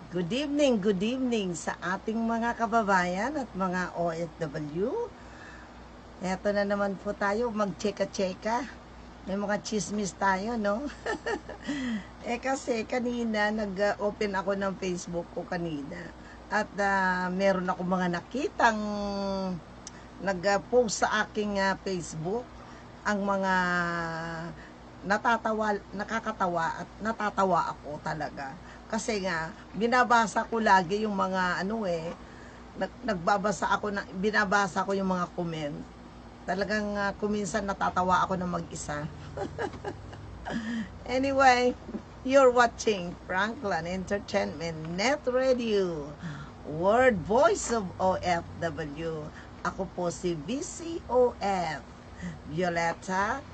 Good evening sa ating mga kababayan at mga OFW. Eto na naman po tayo, mag-cheka-cheka. May mga chismis tayo, no? Kasi kanina, nag-open ako ng Facebook ko kanina. At meron ako mga nakitang nag-post sa aking Facebook ang mga nakakatawa at natatawa ako talaga. Kasi nga, binabasa ko lagi yung mga binabasa ko yung mga comment. Talagang kuminsan natatawa ako na mag-isa. Anyway, you're watching Franklin Entertainment Net Radio, World Voice of OFW. Ako po si VCOF, Violeta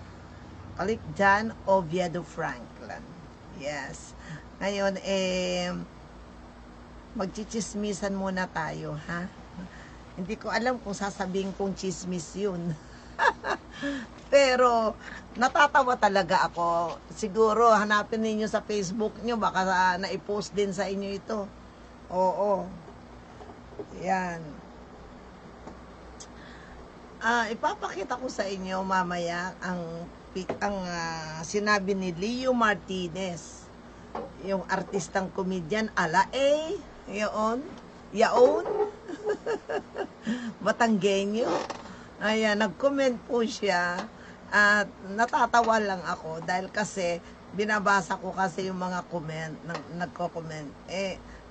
Calicjan Oviedo Franklin. Yes. Ngayon, magchichismisan muna tayo, ha? Hindi ko alam kung sasabihin kong chismis yun. Pero, natatawa talaga ako. Siguro, hanapin ninyo sa Facebook nyo, baka na-post din sa inyo ito. Oo. Yan. Ipapakita ko sa inyo mamaya ang sinabi ni Leo Martinez, yung artistang komedyan yaon Batanggenyo. Ayan, nag-comment po siya at natatawa lang ako dahil kasi binabasa ko kasi yung mga comment, nagko-comment.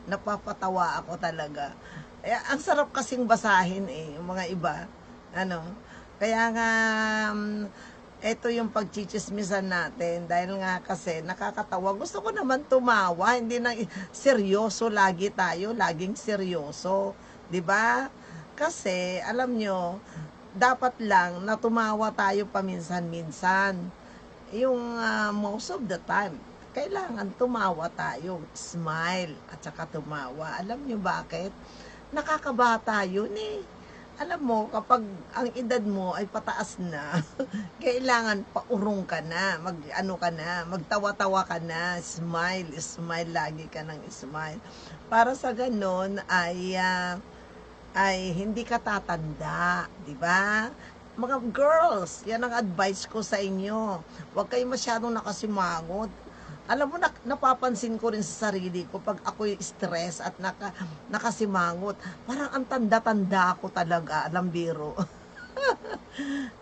Napapatawa ako talaga. Ang sarap kasing basahin yung mga iba. Kaya nga, ito yung pagchichismisan natin dahil nga kasi nakakatawa. Gusto ko naman tumawa, hindi na seryoso lagi tayo, laging seryoso, 'di ba? Kasi alam nyo, dapat lang na tumawa tayo paminsan-minsan. Yung most of the time, kailangan tumawa tayo, smile at saka tumawa. Alam nyo bakit? Nakakabata yun Alam mo, kapag ang edad mo ay pataas na, kailangan paurong ka na, magtawa-tawa ka na, smile lagi ka ng smile. Para sa ganon ay hindi ka tatanda, di ba? Mga girls, yan ang advice ko sa inyo. Huwag kayo masyadong nakasimangot. Alam mo, napapansin ko rin sa sarili ko pag ako'y stress at nakasimangot. Parang ang tanda-tanda ako talaga, alam biro.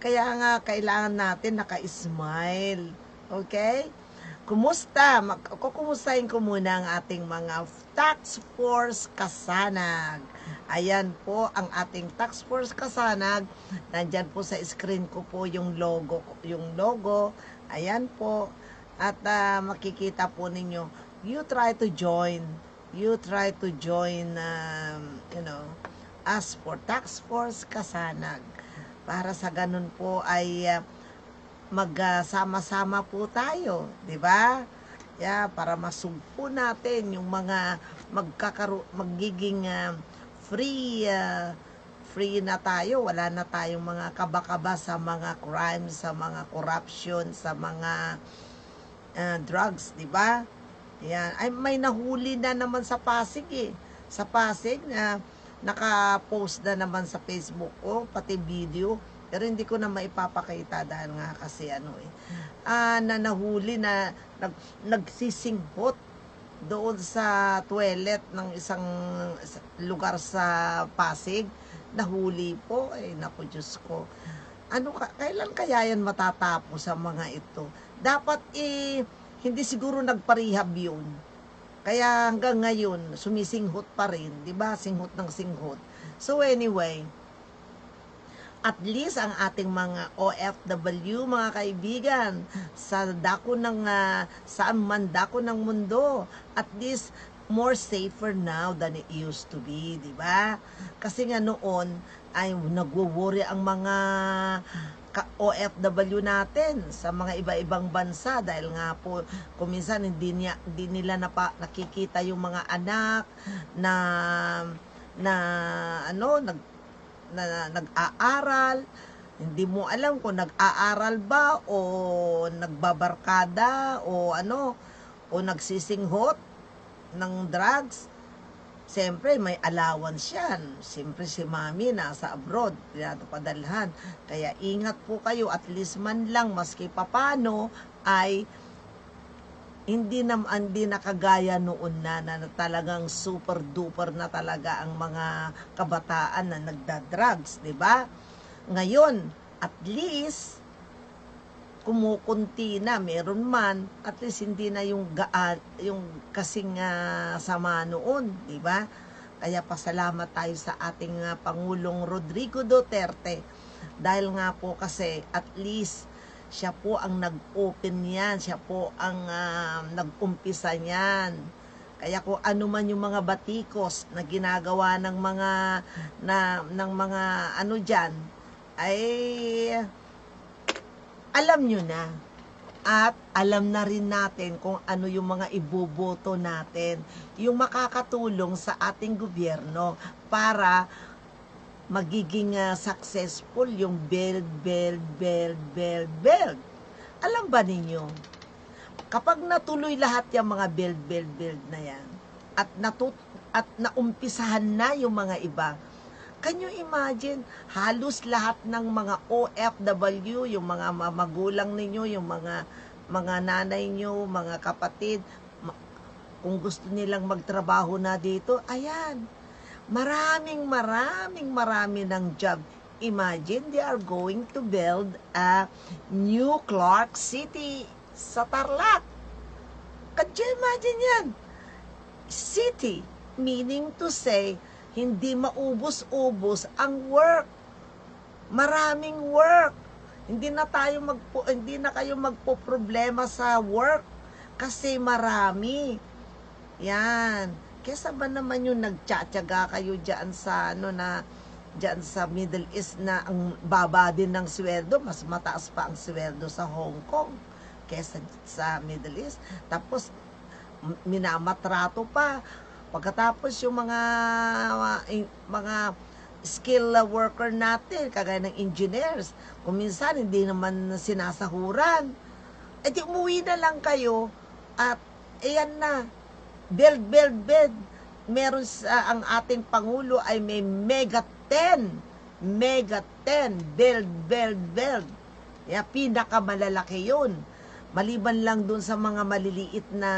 Kaya nga, kailangan natin naka-smile. Okay? Kumusta? Kukumustahin ko muna ang ating mga Task Force Kasanag. Ayan po ang ating Task Force Kasanag. Nandyan po sa screen ko po yung logo. Ayan po. At makikita po ninyo, you try to join as for Task Force Kasanag. Para sa ganun po ay magsama-sama po tayo, di ba? Para masugpo natin yung mga magiging free na tayo, wala na tayong mga kaba-kaba sa mga crimes, sa mga corruption, sa mga drugs, di ba? Yan. Ay, may nahuli na naman sa Pasig Sa Pasig na naka-post na naman sa Facebook ko, pati video. Pero hindi ko na maipapakita dahil nga kasi na nahuli na nagsisinghot doon sa toilet ng isang lugar sa Pasig. Nahuli po. Naku, Diyos ko. Kailan kaya yan matatapos sa mga ito? Dapat hindi siguro nagparehab yun. Kaya hanggang ngayon, sumisinghot pa rin. Diba? Singhot ng singhot. So anyway, at least ang ating mga OFW, mga kaibigan, saan man dako ng mundo, at least more safer now than it used to be, di ba? Kasi nga noon ay nagwo-worry ang mga OFW natin sa mga iba-ibang bansa dahil nga po kuminsan hindi nila nakikita yung mga anak na nag-aaral. Hindi mo alam kung nag-aaral ba o nagbabarkada o nagsisinghot ng drugs. Siyempre, may allowance yan. Siyempre, si mami nasa abroad, pinapadalhan. Kaya ingat po kayo, at least man lang, maski papano, ay hindi na kagaya noon na talagang super duper na talaga ang mga kabataan na nagda-drugs, 'di ba? Ngayon, at least kumukunti na, meron man, at least hindi na yung kasing sama noon, 'di ba? Kaya pasalamat tayo sa ating Pangulong Rodrigo Duterte dahil nga po kasi at least siya po ang nag-open yan, siya po ang nag-umpisa niyan. Kaya kung ano man yung mga batikos na ginagawa ng mga ano diyan ay alam nyo na. At alam na rin natin kung ano yung mga iboboto natin, yung makakatulong sa ating gobyerno para magiging successful yung build. Alam ba ninyo, kapag natuloy lahat yung mga build na yan, at naumpisahan na yung mga iba, can you imagine, halos lahat ng mga OFW, yung mga magulang ninyo, yung mga nanay nyo, mga kapatid, kung gusto nilang magtrabaho na dito, ayan, maraming ng job. Imagine, they are going to build a new Clark City sa Tarlac. Can you imagine yan? City, meaning to say, hindi maubos-ubos ang work. Maraming work. Hindi na kayo magpo-problema sa work kasi marami. Yan. Kesa ba naman yung nagtsatsaga kayo diyan sa diyan sa Middle East na ang baba din ng sweldo, mas mataas pa ang sweldo sa Hong Kong kesa sa Middle East. Tapos minamatrato pa. Pagkatapos yung mga skill worker natin, kagaya ng engineers, kung minsan hindi naman sinasahuran, di umuwi na lang kayo at ayan na, build. Meron ang ating Pangulo ay may mega 10, build. Pinakamalalaki yun. Maliban lang dun sa mga maliliit na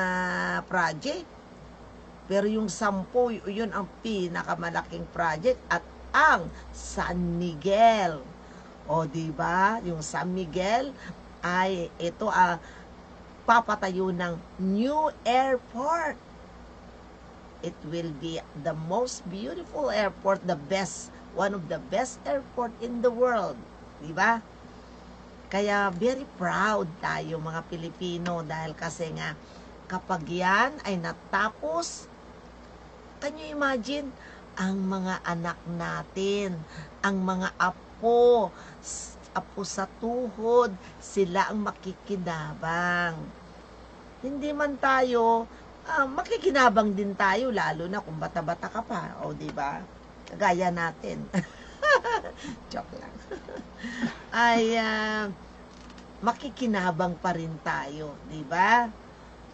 project. Pero yung 10, yun ang pinakamalaking project at ang San Miguel. O di ba? Yung San Miguel ay ito papatayo ng new airport. It will be the most beautiful airport, one of the best airport in the world. Di ba? Kaya very proud tayo mga Pilipino dahil kasi nga kapag yan ay natapos, can you imagine, ang mga anak natin, ang mga apo sa tuhod, sila ang makikinabang. Hindi man tayo, makikinabang din tayo, lalo na kung bata-bata ka pa, o diba? Kagaya natin. Joke lang. Ay, makikinabang pa rin tayo, diba?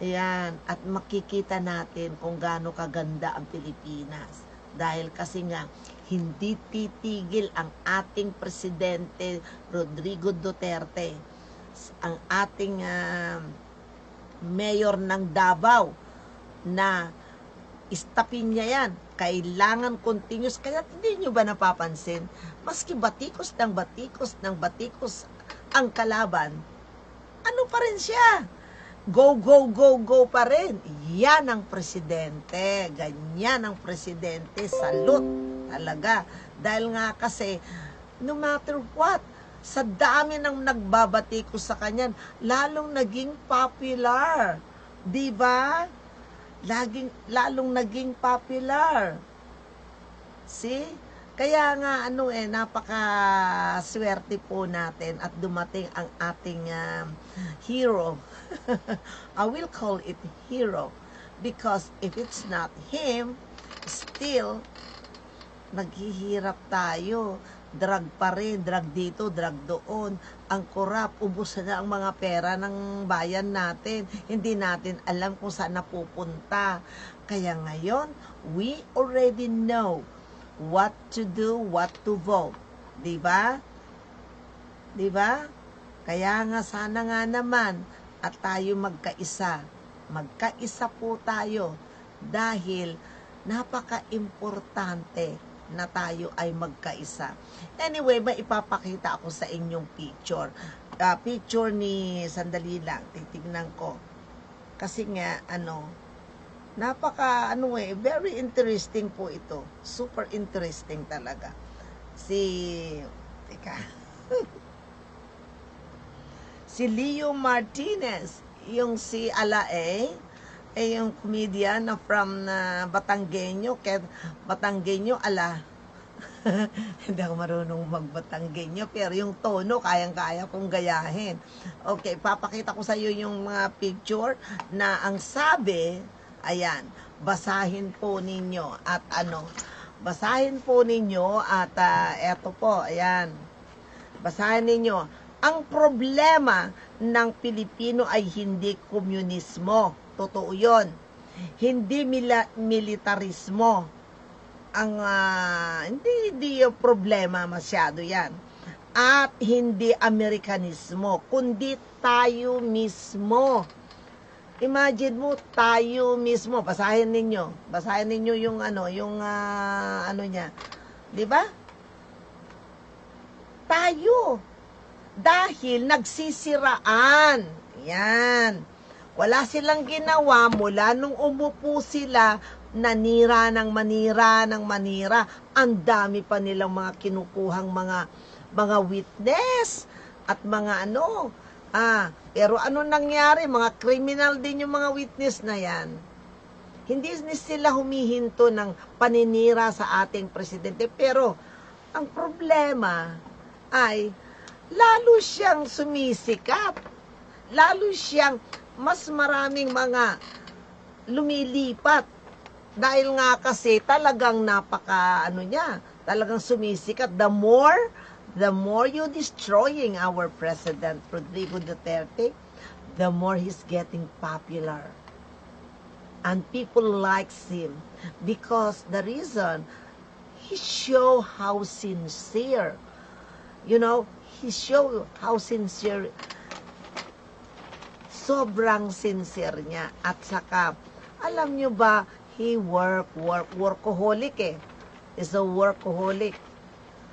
Ayan, at makikita natin kung gaano kaganda ang Pilipinas. Dahil kasi nga, hindi titigil ang ating Presidente Rodrigo Duterte, ang ating mayor ng Davao, na istapin niya yan. Kailangan continuous. Kaya hindi nyo ba napapansin? Maski batikos ang kalaban, ano pa rin siya? Go pa rin. Yan ang presidente. Ganyan ang presidente. Salute talaga. Dahil nga kasi, no matter what, sa dami ng nagbabati ko sa kanya, lalong naging popular. Diba? Lalong naging popular. See? Kaya nga napaka-swerte po natin at dumating ang ating hero. I will call it hero because if it's not him, still naghihirap tayo. drug pa rin, drug dito, drug doon. Ang korap, ubos na ang mga pera ng bayan natin. Hindi natin alam kung saan napupunta. Kaya ngayon, we already know what to do, what to vote. Diba? Diba? Kaya nga sana nga naman at tayo magkaisa. Magkaisa po tayo dahil napaka-importante na tayo ay magkaisa. Anyway, may ipapakita ako sa inyong picture. Picture ni, sandali lang, titignan ko. Kasi nga, very interesting po ito. Super interesting talaga. Si Leo Martinez, yung si Alae, yung comedian na from Batanggenyo, Batanggenyo, hindi ako marunong magbatanggenyo, pero yung tono, kayang-kaya kong gayahin. Okay, papakita ko sa iyo yung mga picture na ang sabi, ayan, basahin po ninyo at basahin po ninyo at eto po, ayan, basahin ninyo. Ang problema ng Pilipino ay hindi komunismo. Totoo yun. Hindi militarismo. Hindi yung problema masyado yan. At hindi Amerikanismo, kundi tayo mismo. Imagine mo, tayo mismo. Basahin ninyo yung niya. 'Di ba? Tayo. Dahil nagsisiraan. Yan. Wala silang ginawa mula nung umupo sila, nanira ng manira. Ang dami pa nilang mga kinukuhang mga witness at mga pero ano nangyari? Mga criminal din yung mga witness na yan. Hindi sila humihinto ng paninira sa ating presidente. Pero ang problema ay lalo siyang sumisikat. Lalo siyang mas maraming mga lumilipat. Dahil nga kasi talagang talagang sumisikat. The more you destroying our President Rodrigo Duterte, the more he's getting popular. And people likes him because the reason he show how sincere. He show how sincere. Sobrang sincere niya. At saka, alam nyo ba, he workaholic is a workaholic.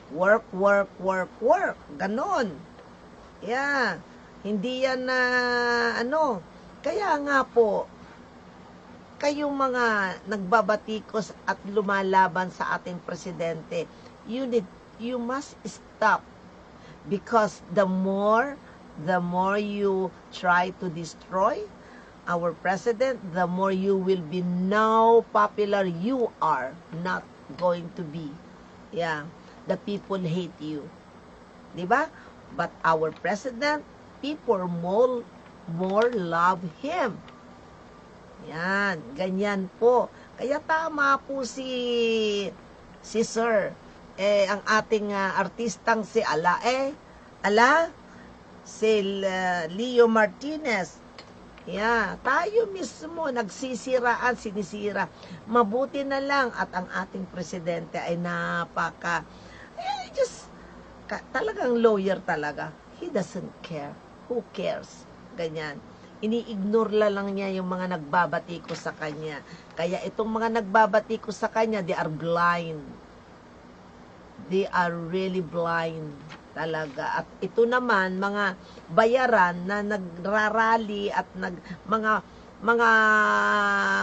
Work. Ganon. Yeah. Hindi yan Kaya nga po, kayong mga nagbabatikos at lumalaban sa ating presidente, you must stop. Because the more you try to destroy our president, the more you will be now popular. You are not going to be. Yeah. The people hate you. Diba? But our president, people more love him. Yan. Ganyan po. Kaya tama po si Sir. Ang ating artistang si si Leo Martinez. Yeah, tayo mismo nagsisiraan, sinisira. Mabuti na lang at ang ating presidente ay talagang lawyer talaga. He doesn't care. Who cares? Ganyan. Ini-ignore lang niya yung mga nagbabatiko sa kanya. Kaya itong mga nagbabatiko sa kanya, they are blind. They are really blind talaga. At ito naman, mga bayaran na nagrarally at mga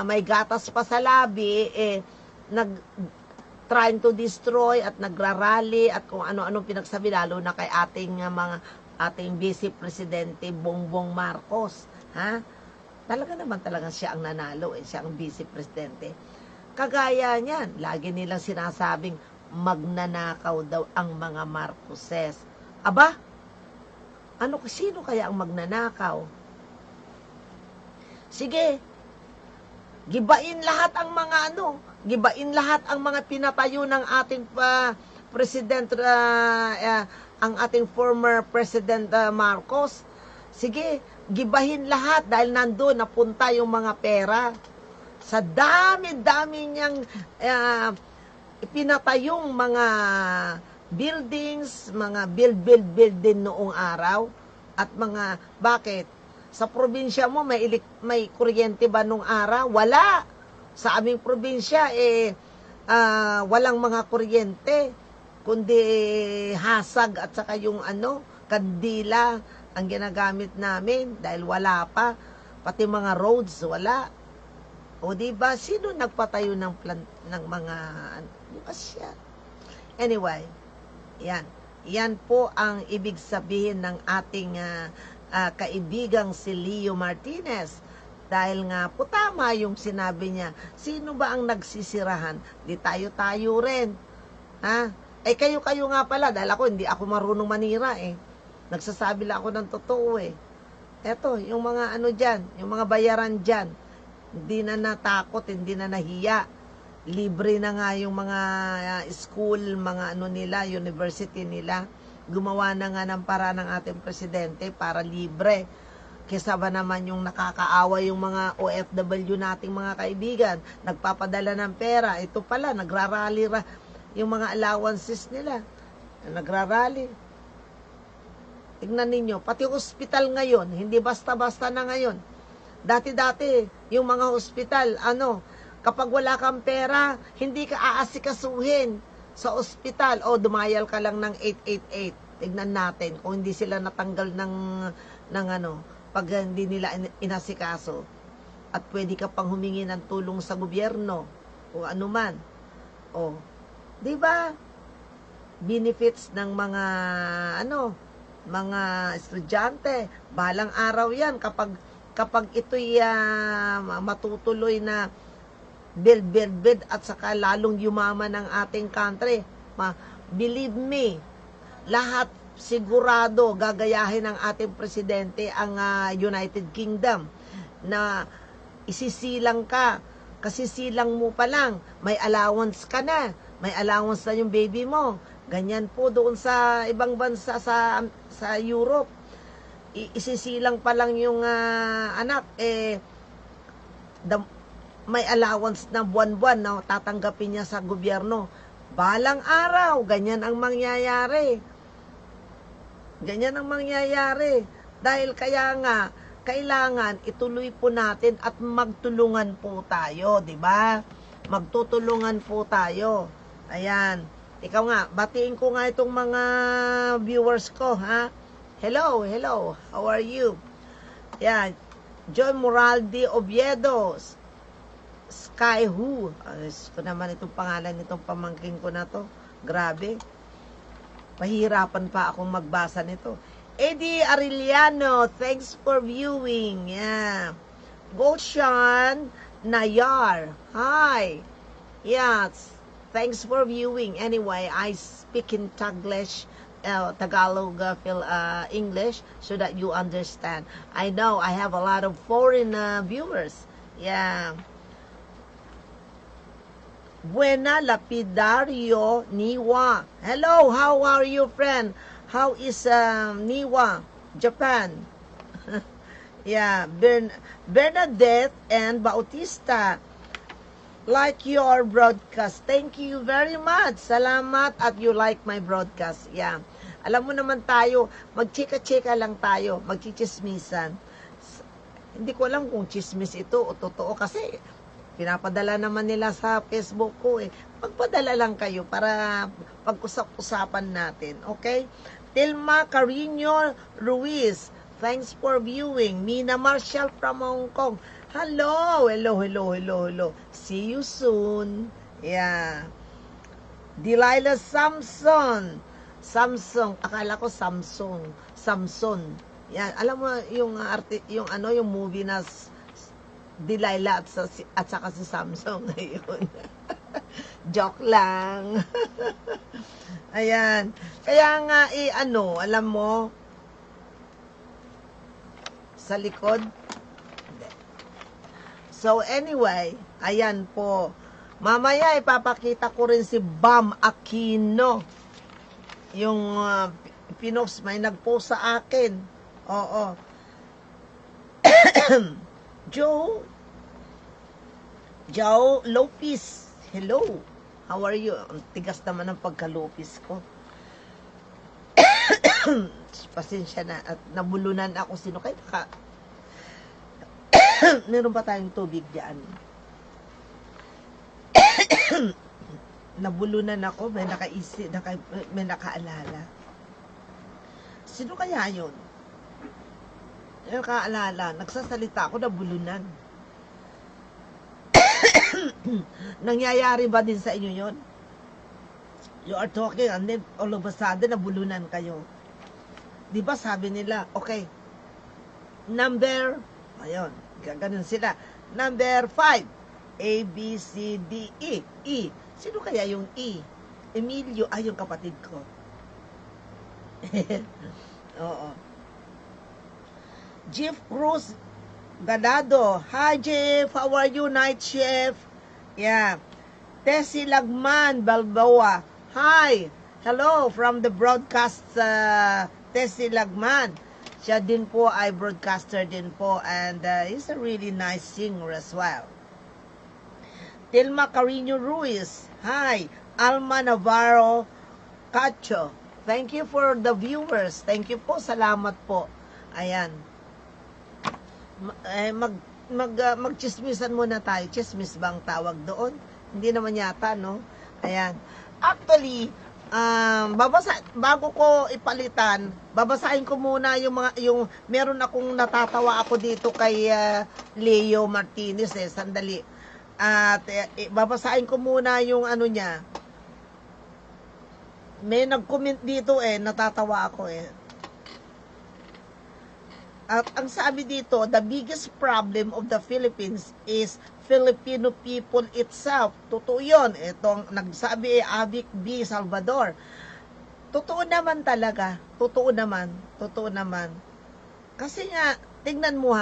may gatas pa sa labi, trying to destroy at nagrarally at kung ano-anong pinagsabi, lalo na kay ating Vice Presidente Bongbong Marcos. Ha? Talaga siya ang nanalo, siya ang Vice Presidente. Kagaya niyan, lagi nilang sinasabing magnanakaw daw ang mga Marcoses. Aba, sino kaya ang magnanakaw? Sige, gibain lahat ang mga pinatayo ng ating President, ang ating former President Marcos, sige, gibahin lahat dahil nandun napunta yung mga pera. Sa dami-dami niyang ipinatayong mga buildings, mga build din noong araw. At mga, bakit? Sa probinsya mo, may kuryente ba nung araw? Wala. Sa aming probinsya, walang mga kuryente, kundi hasag at saka yung kandila ang ginagamit namin dahil wala pa. Pati mga roads, wala. O diba, sino nagpatayo ng mga siya? Anyway, yan po ang ibig sabihin ng ating kaibigang si Leo Martinez. Dahil nga po tama yung sinabi niya, sino ba ang nagsisirahan? Di tayo-tayo rin. Ha? Kayo nga pala, dahil hindi ako marunong manira Nagsasabi lang ako ng totoo Eto, yung mga dyan, yung mga bayaran dyan, hindi na natakot, hindi na nahiya. Libre na nga yung mga school, mga nila, university nila. Gumawa na nga ng paraan ng ating presidente para libre. Kesa ba naman yung nakakaawa yung mga OFW nating mga kaibigan, nagpapadala ng pera, ito pala, nagrarally yung mga allowances nila. Nagrarally. Tignan ninyo, pati hospital ngayon, hindi basta-basta na ngayon. Dati-dati, yung mga hospital, kapag wala kang pera, hindi ka aasikasuhin sa ospital. O, dumayal ka lang ng 888. Tignan natin kung hindi sila natanggal ng pag hindi nila inasikaso. At pwede ka pang humingi ng tulong sa gobyerno o anuman. O, di ba? Benefits ng mga estudyante. Balang araw yan kapag ito'y matutuloy na build at saka lalong yumaman ng ating country. Believe me, lahat sigurado gagayahin ng ating presidente ang United Kingdom na isisilang ka. Kasi silang mo pa lang, may allowance ka na. May allowance na yung baby mo. Ganyan po doon sa ibang bansa sa Europe. Isisilang pa lang yung anak, may allowance na buwan-buwan na tatanggapin niya sa gobyerno. Balang araw, ganyan ang mangyayari. Ganyan ang mangyayari. Dahil kaya nga, kailangan ituloy po natin at magtulungan po tayo, di ba? Magtutulungan po tayo. Ayan. Ikaw nga, batiin ko nga itong mga viewers ko, ha? Hello. How are you? Yan. John Moraldi Oviedo. Sky Who. Ito naman itong pangalan nitong pamangking ko na to. Grabe. Pahirapan pa akong magbasa nito. Eddie Arellano, thanks for viewing. Yeah. Goshan Nayar. Hi. Yes. Thanks for viewing. Anyway, I speak in Tagalog, English, so that you understand. I know I have a lot of foreign viewers. Yeah. Buena Lapidario Niwa. Hello, how are you, friend? How is Niwa, Japan? Yeah, Bernadette and Bautista. Like your broadcast. Thank you very much. Salamat at you like my broadcast. Yeah. Alam mo naman tayo, magchika-chika lang tayo, magchichismisan. Hindi ko alam kung chismis ito o totoo kasi pinapadala naman nila sa Facebook ko Magpadala lang kayo para pag-usap-usapan natin. Okay? Tilma Carino Ruiz. Thanks for viewing. Mina Marshall from Hong Kong. Hello. See you soon. Yeah. Delilah Samson. Akala ko Samson. Yan, alam mo yung yung movie na Delilah at saka si Samson ngayon. Joke lang. Ayan. Kaya nga alam mo sa likod. So anyway, ayan po. Mamaya ipapakita ko rin si Bam Aquino. yung pinost, may nag-post sa akin. Oo. Joe Lopez. Hello. How are you? Ang tigas naman ng pagka-Lopez ko. Pasensya na. At nabulunan ako. Sino kayo? Meron ba tayong tubig diyan? Nabulunan ako. May nakaisip. May nakaalala. Sino kaya yun? Yung nakaalala. Nagsasalita ako. Nabulunan. Nangyayari ba din sa inyo yon? You are talking and then all of a sudden nabulunan kayo. Di ba sabi nila, okay, number, ayun, ganun sila. Number 5, A, B, C, D, E. E. Sino kaya yung E? Emilio, ay yung kapatid ko. Oo. Jeff Cruz Ganado. Hi, Jeff. How are you, night chef? Yeah. Tessie Lagman Balboa. Hi. Hello from the broadcast Tessie Lagman. Siya din po ay broadcaster din po and he's a really nice singer as well. Tilma Carino Ruiz. Hi. Alma Navarro Cacho. Thank you for the viewers. Thank you po. Salamat po. Ayan. Magchismisan muna tayo. Chismis bang tawag doon? Hindi naman yata, no? Ayan. Actually, bago ko ipalitan, babasahin ko muna yung meron akong natatawa ako dito kay Leo Martinez sandali. At babasahin ko muna yung ano niya. May nag-comment dito natatawa ako At ang sabi dito, the biggest problem of the Philippines is Filipino people itself. Totoo yun. Itong nagsabi Avic B. Salvador. Totoo naman talaga. Totoo naman. Kasi nga, tingnan mo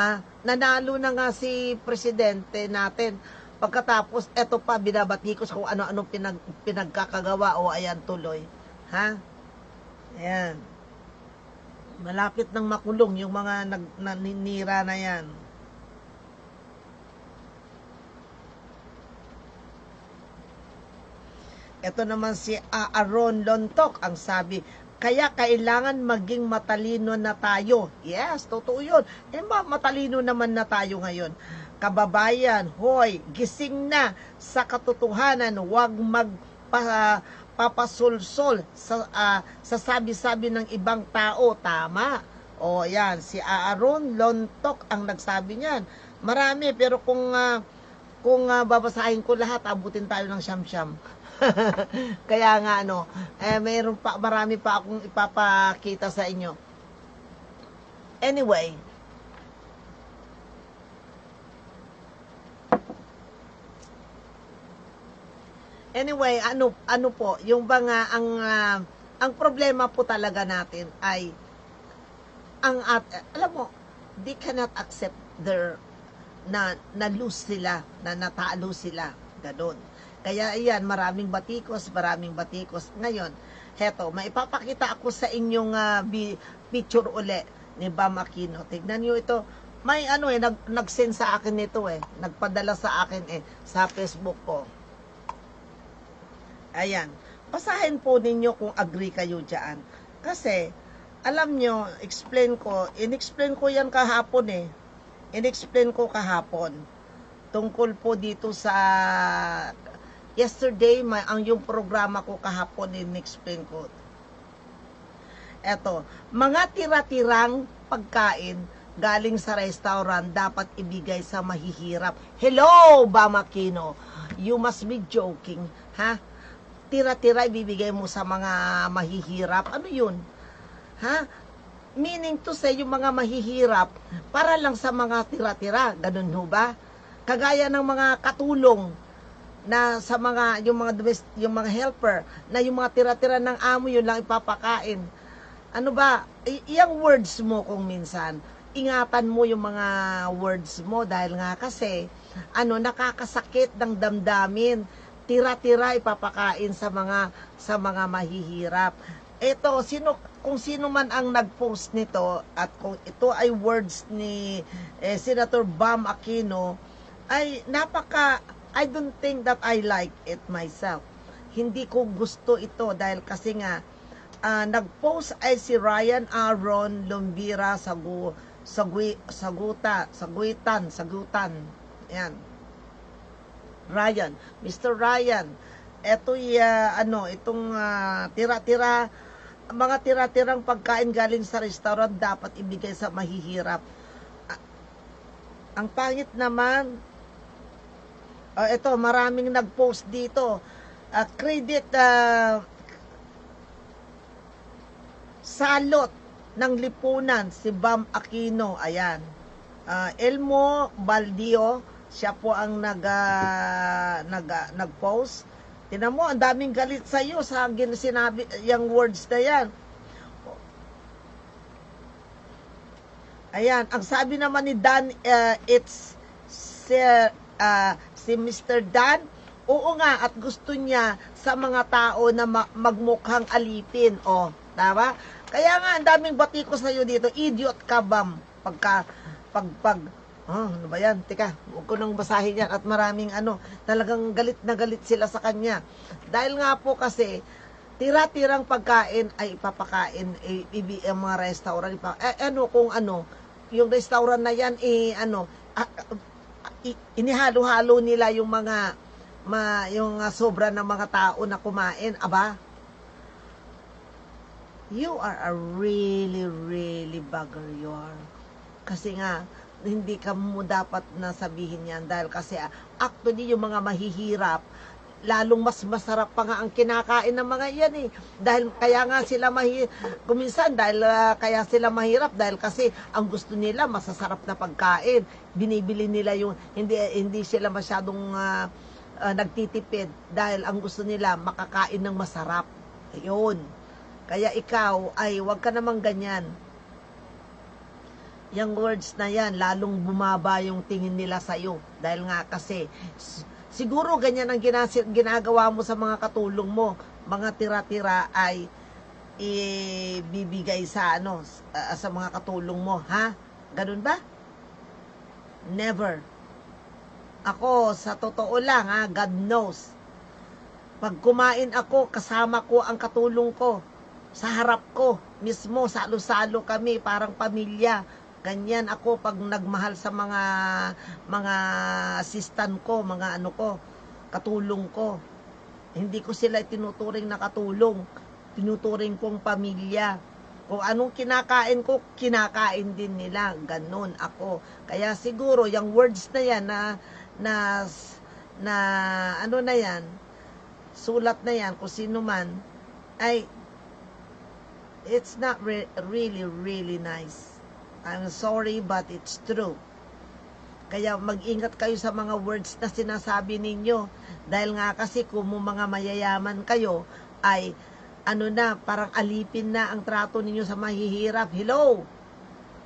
nanalo na nga si presidente natin. Pagkatapos, eto pa, binabatikos kung ano-ano pinagkakagawa. O, ayan, tuloy. Ayan. Malapit nang makulong yung mga naninira na yan. Ito naman si Aaron Lontok ang sabi, kaya kailangan maging matalino na tayo. Yes, totoo yun. Matalino naman na tayo ngayon. Kababayan, hoy, gising na sa katotohanan, huwag papasulsol sa sabi-sabi ng ibang tao. Tama. O yan, si Aaron Lontok ang nagsabi niyan. Marami, pero kung babasahin ko lahat, abutin tayo ng siyam-siyam. Kaya nga marami pa akong ipapakita sa inyo. Anyway, ano po, yung bang ang problema po talaga natin ay alam mo, they cannot accept na lose sila, na natalo sila, ganun. Kaya ayan, maraming batikos. Ngayon, heto, maipapakita ako sa inyong picture uli ni Bam Aquino. Tignan nyo ito. May nag-send sa akin nito nagpadala sa akin sa Facebook ko. Ayan. Basahin po ninyo kung agree kayo dyan. Kasi, alam nyo, in-explain ko yan kahapon In-explain ko kahapon. Tungkol po dito sa, yesterday, ang yung programa ko kahapon, in-explain ko. Eto, mga tira-tirang pagkain galing sa restaurant dapat ibigay sa mahihirap. Hello, Bam Aquino. You must be joking, ha? Tira-tira ibibigay mo sa mga mahihirap. Ano yun? Ha? Meaning to say, yung mga mahihirap, para lang sa mga tira-tira. Ganun ho ba? Kagaya ng mga katulong na sa mga, yung mga helper, na yung mga tira-tira ng amo, yun lang ipapakain. Ano ba? Iyang words mo kung minsan, ingatan mo yung mga words mo dahil nga kasi, nakakasakit ng damdamin. Tira-tira ipapakain sa mga mahihirap. Ito, kung sino man ang nag-post nito at kung ito ay words ni Senator Bam Aquino, ay I don't think that I like it myself. Hindi ko gusto ito dahil kasi nga, nag-post ay si Ryan Aaron Lumbira Sagutan. Yan. Ryan, Mr. Ryan, itong mga tira-tirang pagkain galing sa restaurant dapat ibigay sa mahihirap. Ang pangit naman, ito, maraming nag-post dito. Credit, salot ng lipunan, si Bam Aquino, ayan. Elmo Baldio, siya po ang nag-post. Tinan mo, ang daming galit sa iyo sa sinabi yung words na yan. Ayan, ang sabi naman ni Dan, si Mr. Dan, oo nga, at gusto niya sa mga tao na magmukhang alipin. O, tama? Kaya nga, ang daming batiko sa iyo dito. Idiot ka, Bam. Ano ba yan? Teka, huwag ko nang basahin yan. At maraming talagang galit na galit sila sa kanya. Dahil nga po kasi, tira-tirang pagkain ay ipapakain ang mga restaurant. Yung restaurant na yan, inihalo-halo nila yung yung sobra ng mga tao na kumain. Aba, you are a really, really bugger you are. Kasi nga, hindi ka mo dapat nasabihin yan dahil kasi actually yung mga mahihirap, lalong mas masarap pa nga ang kinakain ng mga yan eh. Dahil kaya nga sila kuminsan kaya sila mahirap dahil kasi ang gusto nila masasarap na pagkain. Binibili nila yung hindi sila masyadong nagtitipid dahil ang gusto nila makakain ng masarap. Ayun. Kaya ikaw ay wag ka namang ganyan. Yung words na yan, lalong bumaba yung tingin nila sa'yo. Dahil nga kasi, siguro ganyan ang ginagawa mo sa mga katulong mo. Mga tira-tira ay ibibigay sa mga katulong mo. Ha? Ganun ba? Never. Ako, sa totoo lang, God knows. Pag kumain ako, kasama ko ang katulong ko. Sa harap ko, mismo, salo-salo kami, parang pamilya. Ganyan ako pag nagmahal sa mga assistant ko, mga katulong ko. Hindi ko sila tinuturing na katulong. Tinuturing kong pamilya. Kung anong kinakain ko, kinakain din nila. Ganon ako. Kaya siguro, yung words na yan, sulat na yan, kung sino man, ay, it's not really, really nice. I'm sorry, but it's true. Kaya mag-ingat kayo sa mga words na sinasabi ninyo. Dahil nga kasi kung mga mayayaman kayo, ay parang alipin na ang trato ninyo sa mahihirap. Hello?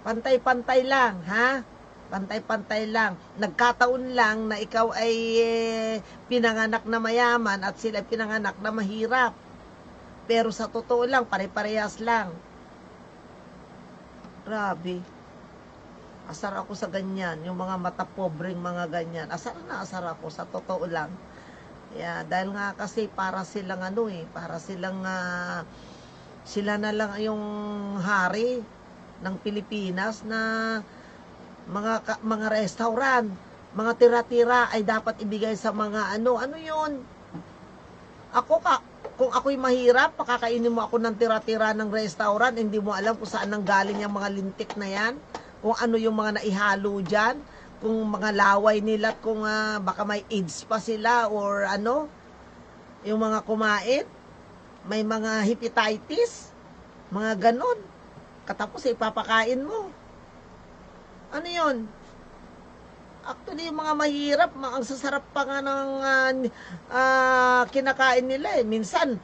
Pantay-pantay lang, ha? Pantay-pantay lang. Nagkataon lang na ikaw ay pinanganak na mayaman at sila pinanganak na mahirap. Pero sa totoo lang, pare-parehas lang. Grabe. Asar ako sa ganyan. Yung mga mata pobreng mga ganyan. Asar ako sa totoo lang. Yeah, dahil nga kasi para silang para silang sila na lang yung hari ng Pilipinas na mga restaurant, mga tira-tira ay dapat ibigay sa mga ano yun? Kung ako'y mahirap, pakakainin mo ako ng tira-tira ng restaurant, hindi mo alam kung saan nanggaling yung mga lintik na yan, kung ano yung mga naihalo dyan, kung mga laway nila, kung baka may AIDS pa sila, or yung mga kumain, may mga hepatitis, mga ganon, katapos ipapakain mo. Ano yun? Actually, yung mga mahirap, ang sasarap pa nga ng kinakain nila eh. Minsan,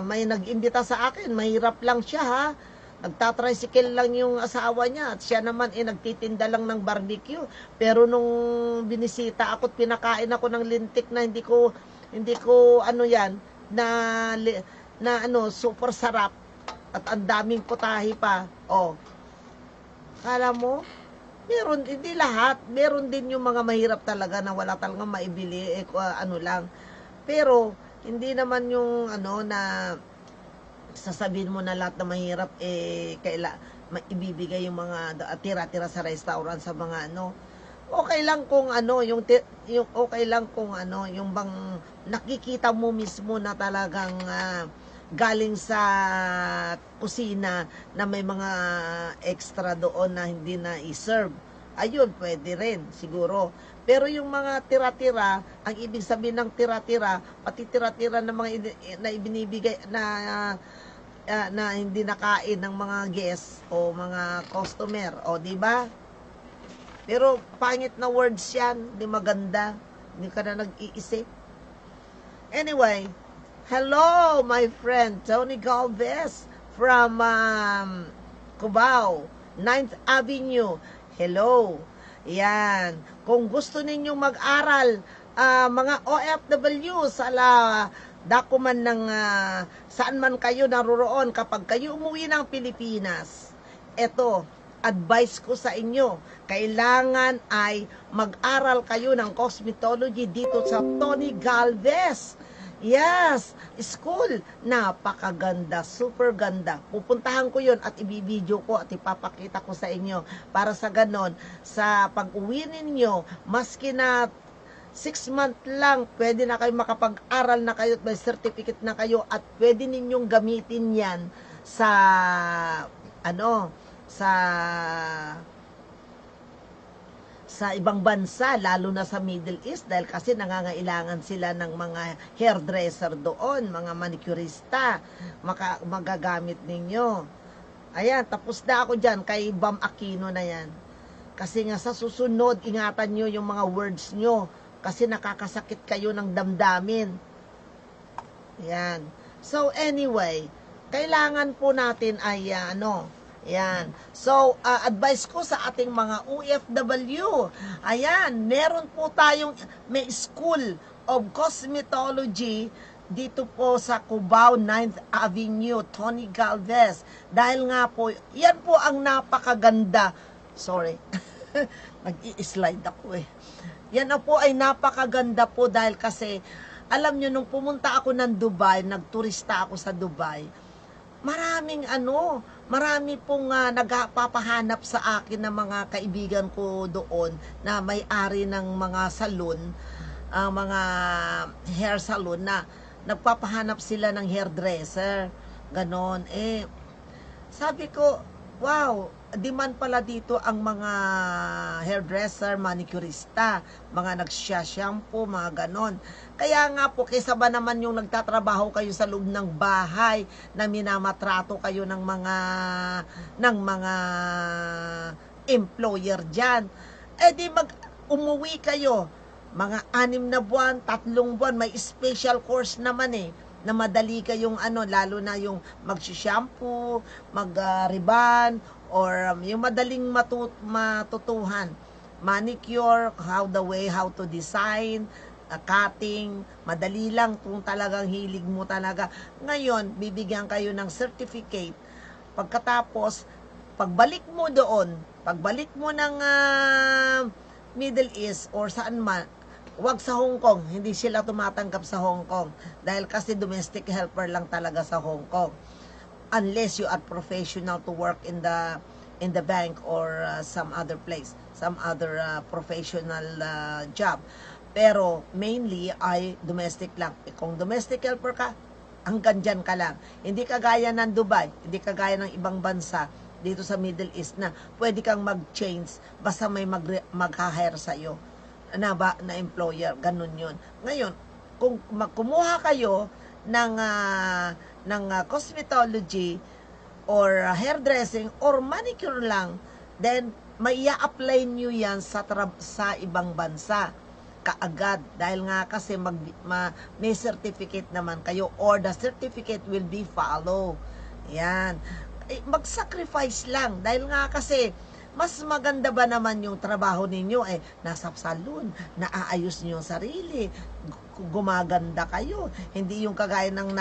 may nag-imbita sa akin, mahirap lang siya ha. Nagtatricycle lang yung asawa niya at siya naman nagtitinda lang ng barbecue. Pero nung binisita ako at pinakain ako ng lintik na hindi ko super sarap. at ang daming putahe pa. Oh, kala mo, meron, hindi lahat. Meron din yung mga mahirap talaga na wala talagang maibili, ano lang. Pero, hindi naman yung ano na sasabihin mo na lahat na mahirap, ibibigay yung mga tira-tira sa restaurant, sa mga ano. Okay lang kung ano, yung okay lang kung ano, yung bang nakikita mo mismo na talagang galing sa kusina na may mga extra doon na hindi na i-serve. Ayun, pwede rin, siguro. Pero yung mga tira-tira, ang ibig sabihin ng tira-tira, pati tira-tira na mga na ibinibigay na hindi nakain ng mga guests o mga customer, o di ba? Pero pangit na words 'yan, di maganda. Hindi ka na nag-iisip. Anyway, hello my friend Tony Galvez from Cubao, 9th Avenue. Hello. Yan. Kung gusto ninyong mag-aral, mga OFW sa dako man ng saan man kayo naroroon, kapag kayo umuwi ng Pilipinas, eto, advice ko sa inyo, kailangan ay mag-aral kayo ng cosmetology dito sa Tony Galvez. Yes, school. Napakaganda, super ganda. Pupuntahan ko yun at ibibideo ko at ipapakita ko sa inyo. Para sa ganon, sa pag-uwi ninyo, maski na 6 month lang, pwede na kayo makapag-aral na kayo at may certificate na kayo at pwede ninyong gamitin yan sa, ano, sa ibang bansa, lalo na sa Middle East, dahil kasi nangangailangan sila ng mga hairdresser doon, mga manicurista, magagamit ninyo. Ayan, tapos na ako dyan, kay Bam Aquino na yan. Kasi nga sa susunod, ingatan nyo yung mga words nyo, kasi nakakasakit kayo ng damdamin. Ayan. So anyway, kailangan po natin ay yan. So, advice ko sa ating mga OFW, ayan, meron po tayong, may School of Cosmetology dito po sa Cubao, 9th Avenue, Tony Galvez. Dahil nga po, yan po ang napakaganda. Sorry, nag-i-slide ako eh. Yan na po ay napakaganda po dahil kasi, alam nyo, nung pumunta ako ng Dubai, nagturista ako sa Dubai, marami pong nagpapahanap sa akin ng mga kaibigan ko doon na may-ari ng mga salon, mga hair salon na nagpapahanap sila ng hairdresser. Ganon. Sabi ko, wow, demand pala dito ang mga hairdresser, manicurista, mga nagsha-shampoo, mga ganon. Kaya nga po, kaysa ba naman yung nagtatrabaho kayo sa loob ng bahay, na minamatrato kayo ng mga employer dyan, di umuwi kayo, mga 6 na buwan, 3 buwan, may special course naman na madali kayong lalo na yung mag-shampoo, mag-ribbon, or yung madaling matutuhan, manicure, how to design, cutting, madali lang kung talagang hilig mo talaga. Ngayon, bibigyan kayo ng certificate. Pagkatapos, pagbalik mo doon, pagbalik mo ng Middle East or saan man, wag sa Hong Kong, hindi sila tumatanggap sa Hong Kong dahil kasi domestic helper lang talaga sa Hong Kong. Unless you are professional to work in the bank or some other place, some other professional job. Pero mainly ay domestic lang. Kung domestic helper ka, hanggang dyan ka lang. Hindi kagaya ng Dubai, hindi kagaya ng ibang bansa dito sa Middle East na pwede kang mag-change basta may mag-hire sa'yo na employer. Ganun yun. Ngayon, kung kumuha kayo ng cosmetology or hairdressing or manicure lang, then may i-apply nyo yan sa ibang bansa kaagad dahil nga kasi may certificate naman kayo or the certificate will be follow. Yan. Mag-sacrifice lang dahil nga kasi mas maganda ba naman yung trabaho ninyo nasa salon, naaayos niyo yung sarili, gumaganda kayo, hindi yung kagaya ng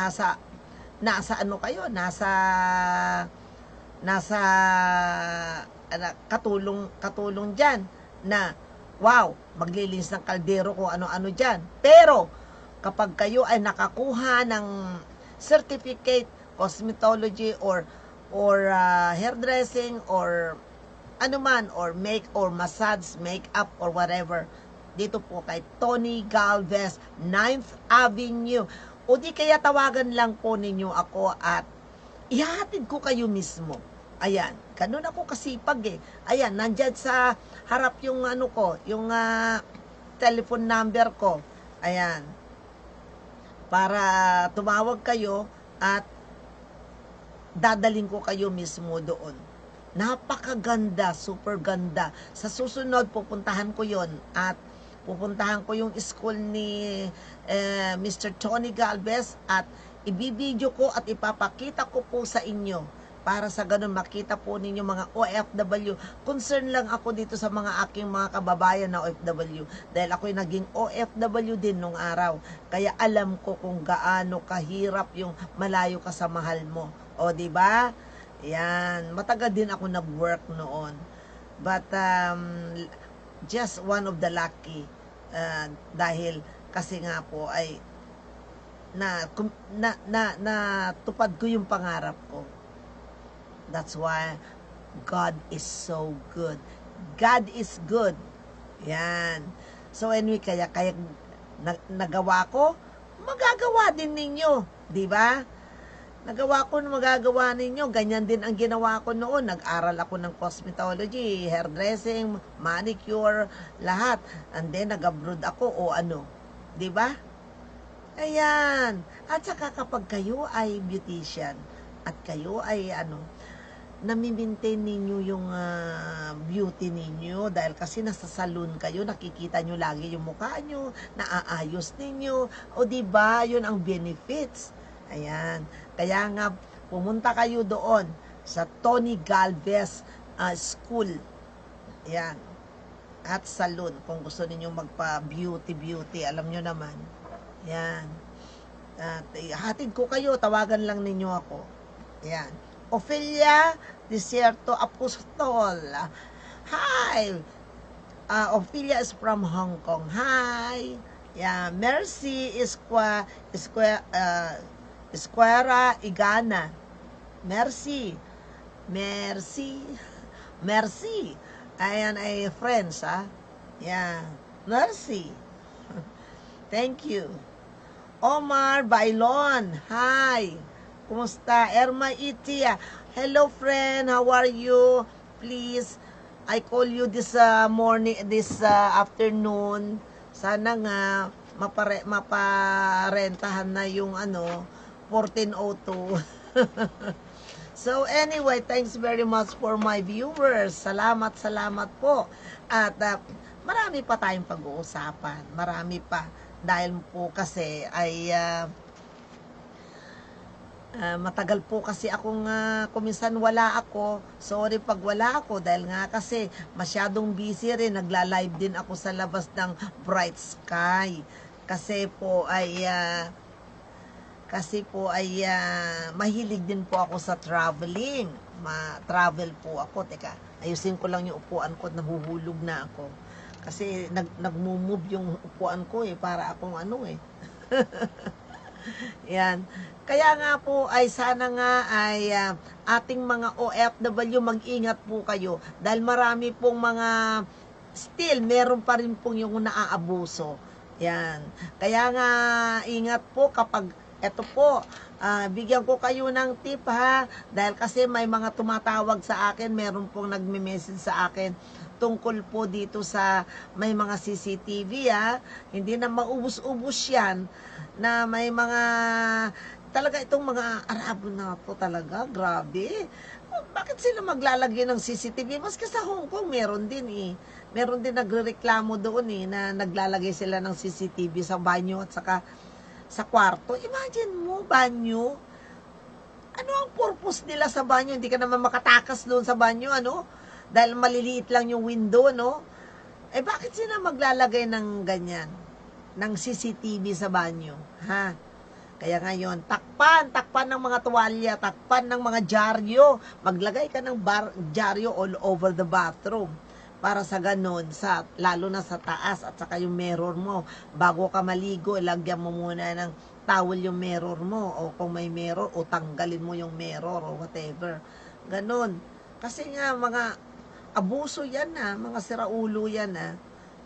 nasa ano kayo, nasa katulong diyan na wow, maglilinis ng kaldero kung ano-ano diyan. Pero kapag kayo ay nakakuha ng certificate, cosmetology or hairdressing or ano man, or massage, makeup or whatever, dito po kay Tony Galvez, 9th Avenue. O di kaya tawagan lang po ninyo ako at ihahatid ko kayo mismo. Ayan, ganun ako kasipag eh. Ayan, nandyan sa harap yung ano ko, yung telephone number ko. Ayan, para tumawag kayo at dadaling ko kayo mismo doon. Napakaganda, super ganda. Sa susunod, pupuntahan ko yon at pupuntahan ko yung school ni Mr. Tony Galvez at ibibideo ko at ipapakita ko po sa inyo para sa ganun makita po ninyo mga OFW. Concern lang ako dito sa mga aking mga kababayan na OFW dahil ako'y naging OFW din nung araw. Kaya alam ko kung gaano kahirap yung malayo ka sa mahal mo. O, di ba? Yan, matagal din ako nag-work noon. But just one of the lucky dahil kasi nga po ay tupad ko yung pangarap ko. That's why God is so good. God is good. Yan. So anyway, kaya nagawa ko, magagawa din ninyo, di ba? Nagawa ko, magagawa ninyo. Ganyan din ang ginawa ko noon. Nag-aral ako ng cosmetology, hairdressing, manicure, lahat. And then, nag-abroad ako o ano. Diba? Ayan. At saka kapag kayo ay beautician, at kayo ay nami-maintain ninyo yung beauty ninyo dahil kasi nasa salon kayo, nakikita nyo lagi yung mukha nyo, naaayos ninyo. O diba, yun ang benefits. Ayan. Kaya nga, pumunta kayo doon sa Tony Galvez School. Ayan. At salon. Kung gusto ninyong magpa-beauty, alam nyo naman. Ayan. At hatid ko kayo, tawagan lang ninyo ako. Ayan. Ophelia Desierto Apostol. Hi! Ophelia is from Hong Kong. Hi! Yeah, Mercy Esquera Igana. Mercy. Ayan ay friends, ha? Yeah. Mercy. Thank you. Omar Bailon. Hi. Kumusta? Erma Itia. Hello, friend. How are you? Please, I call you this afternoon. Sana nga maparentahan na yung 1402. So anyway, thanks very much for my viewers. Salamat po. At marami pa tayong pag-uusapan. Marami pa. Dahil po kasi ay matagal po kasi akong kuminsan wala ako. Sorry pag wala ako dahil nga kasi masyadong busy rin. Nagla-live din ako sa labas ng Bright Sky. Kasi po ay mahilig din po ako sa traveling. Travel po ako. Teka, ayusin ko lang yung upuan ko at nahuhulog na ako. Kasi nag-move yung upuan ko para akong Yan. Kaya nga po ay sana nga ay ating mga OFW mag-ingat po kayo dahil marami pong mga still meron pa rin pong yung naaabuso. Yan. Kaya nga ingat po kapag eto po, bigyan ko kayo ng tip ha dahil kasi may mga tumatawag sa akin, meron pong nagme-message sa akin tungkol po dito sa may mga CCTV hindi na maubos-ubos yan na may mga talaga itong mga Arabo na po talaga, grabe. Bakit sila maglalagay ng CCTV? Maski sa Hong Kong meron din Meron din nagrereklamo doon na naglalagay sila ng CCTV sa banyo at saka sa kwarto. Imagine mo, banyo. Ano ang purpose nila sa banyo? Hindi ka naman makatakas doon sa banyo, dahil maliliit lang yung window, bakit sila maglalagay ng ganyan? Ng CCTV sa banyo, ha? Kaya ngayon, takpan ng mga tuwalya, takpan ng mga dyaryo. Maglagay ka ng dyaryo all over the bathroom. Para sa ganun, lalo na sa taas at saka yung mirror mo. Bago ka maligo, lagyan mo muna ng towel yung mirror mo. O kung may mirror, o tanggalin mo yung mirror o whatever. Ganun. Kasi nga, mga abuso yan na, mga siraulo yan na.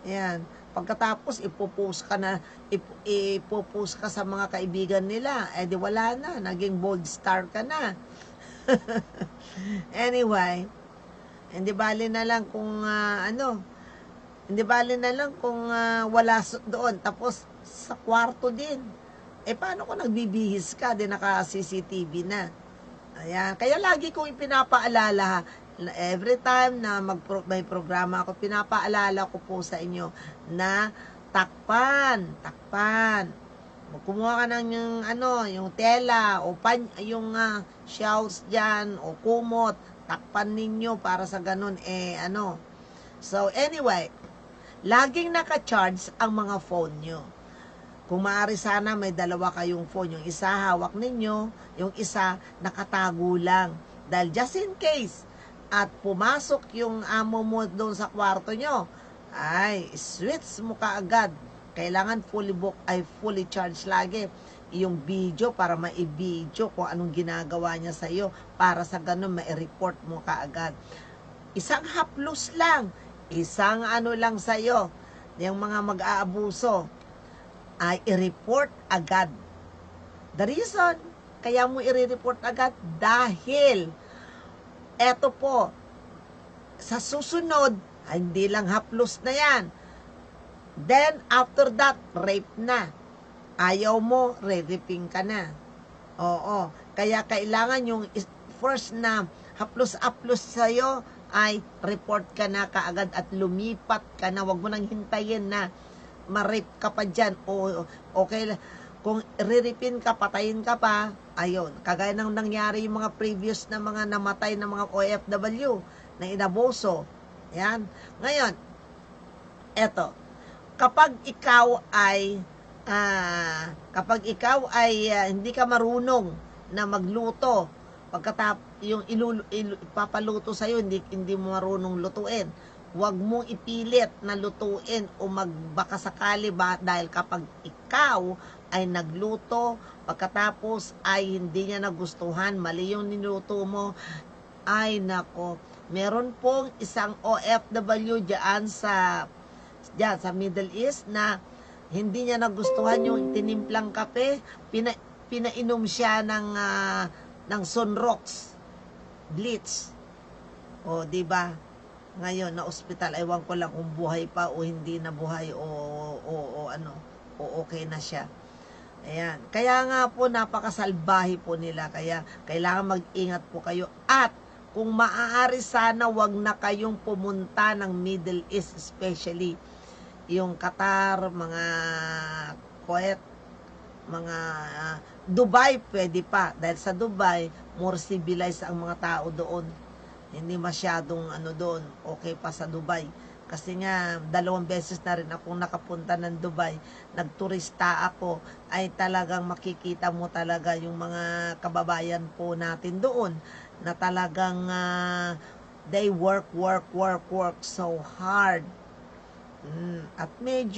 Ayan. Pagkatapos, ipopost ka sa mga kaibigan nila. Eh di wala na, naging bold star ka na. Anyway, hindi bali na lang kung hindi bali na lang kung wala doon. Tapos sa kwarto din. Eh paano kung nagbibihis ka, di naka-CCTV na. Ayan. Kaya lagi kong ipinapaalala, every time na may programa ako, pinapaalala ko po sa inyo na takpan. Kumuha ka ng yung tela o yung shelves diyan o kumot, takpan ninyo para sa ganun So anyway, laging naka-charge ang mga phone nyo. Kung maaari sana may dalawa kayong phone, yung isa hawak ninyo, yung isa nakatago lang. Dahil just in case at pumasok yung amo mo doon sa kwarto nyo, ay switch mo kaagad. Kailangan fully charged lagi yung video para ma-video kung anong ginagawa niya sa iyo, para sa ganun ma-report mo kaagad. Isang haplos lang, isang lang sa iyo, yung mga mag-aabuso ay i-report agad. The reason kaya mo i-report agad dahil eto po, sa susunod, hindi lang haplos na yan. Then, after that, rape na. Ayaw mo, re-raping ka na. Oo. Kaya kailangan yung first na haplos-aplos sa'yo ay report ka na kaagad at lumipat ka na. Huwag mo nang hintayin na ma-rape ka pa dyan. O, okay, kung re-rapin ka, patayin ka pa, ayun, kagaya ng nangyari yung mga previous na mga namatay na mga OFW na inabuso. Yan. Ngayon, eto, kapag ikaw ay hindi ka marunong na magluto, yung ipapaluto sa'yo, hindi mo marunong lutuin, huwag mong ipilit na lutuin o magbaka sakali ba, dahil kapag ikaw ay nagluto, pagkatapos ay hindi niya nagustuhan, mali yung niluto mo, ay nako, meron pong isang OFW dyan sa Middle East na hindi niya nagustuhan yung tinimplang kape, pinainom siya ng Sunrox bleach. O di ba? Ngayon na ospital, ewan ko lang kung buhay pa o hindi na buhay o okay na siya. Ayan. Kaya nga po, napakasalbahe po nila. Kaya kailangan mag-ingat po kayo. At kung maaari sana, wag na kayong pumunta ng Middle East, especially yung Qatar, mga Kuwait, mga Dubai, pwede pa. Dahil sa Dubai, more civilized ang mga tao doon. Hindi masyadong doon. Okay pa sa Dubai. Kasi nga, 2 beses na rin akong nakapunta ng Dubai. Nagturista ako, ay talagang makikita mo talaga yung mga kababayan po natin doon na talagang they work so hard. At medyo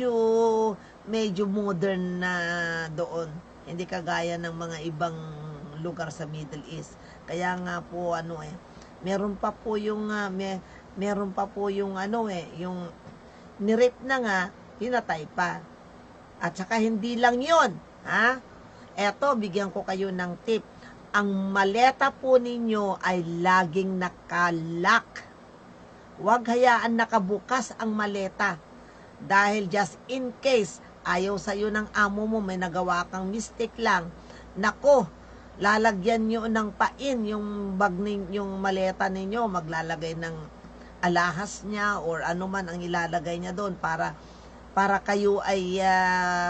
modern na doon. Hindi kagaya ng mga ibang lugar sa Middle East. Kaya nga po meron pa po yung yung nirip na nga, hinatay pa. At saka hindi lang yun, ha? Eto, bigyan ko kayo ng tip. Ang maleta po ninyo ay laging nakalock. Huwag hayaan nakabukas ang maleta. Dahil just in case, ayaw sa'yo ng amo mo, may nagawa kang mistake lang, nako, lalagyan nyo ng pain yung yung maleta ninyo, maglalagay ng alahas niya or ano man ang ilalagay niya doon para kayo ay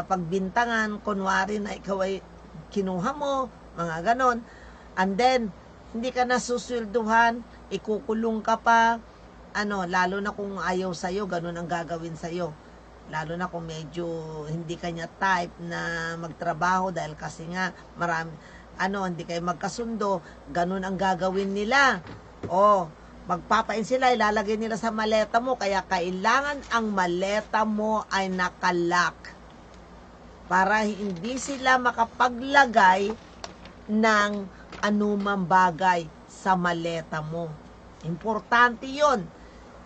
pagbintangan, kunwari na ikaw ay kinuha mo, mga ganon. And then, hindi ka nasuswelduhan, ikukulong ka pa, lalo na kung ayaw sa'yo, ganon ang gagawin sa'yo. Lalo na kung medyo hindi kanya type na magtrabaho dahil kasi nga marami, hindi kayo magkasundo, ganun ang gagawin nila. Magpapain sila, ilalagay nila sa maleta mo, kaya kailangan ang maleta mo ay nakalock para hindi sila makapaglagay ng anumang bagay sa maleta mo. Importante yon.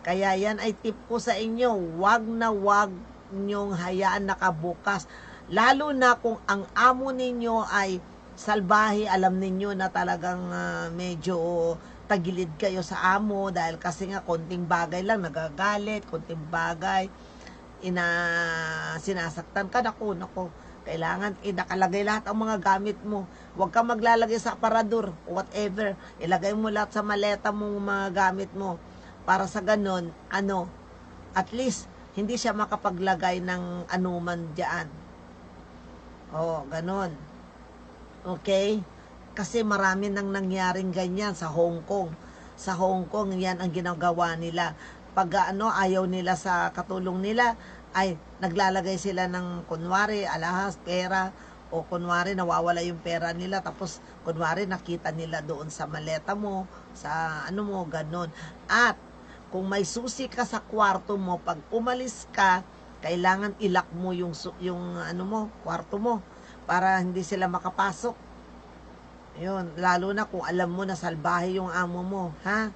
Kaya yan ay tip ko sa inyo, wag na wag nyong hayaan nakabukas. Lalo na kung ang amo ninyo ay salbahe, alam ninyo na talagang medyo tagilid kayo sa amo dahil kasi nga konting bagay lang nagagalit, konting bagay sinasaktan ka, naku, kailangan nakalagay lahat ang mga gamit mo. Huwag ka maglalagay sa aparador, whatever. Ilagay mo lahat sa maleta mo mga gamit mo. Para sa ganon, at least, hindi siya makapaglagay ng anuman dyan. Ganon. Okay? Kasi marami nang nangyaring ganyan sa Hong Kong. Sa Hong Kong, yan ang ginagawa nila. Pag ayaw nila sa katulong nila, ay naglalagay sila ng kunwari, alahas, pera, o kunwari nawawala yung pera nila, tapos kunwari nakita nila doon sa maleta mo, sa mo, ganon. At kung may susi ka sa kwarto mo, pag umalis ka, kailangan ilak mo yung kwarto mo, para hindi sila makapasok. Yun, lalo na kung alam mo na salbahe yung amo mo, ha?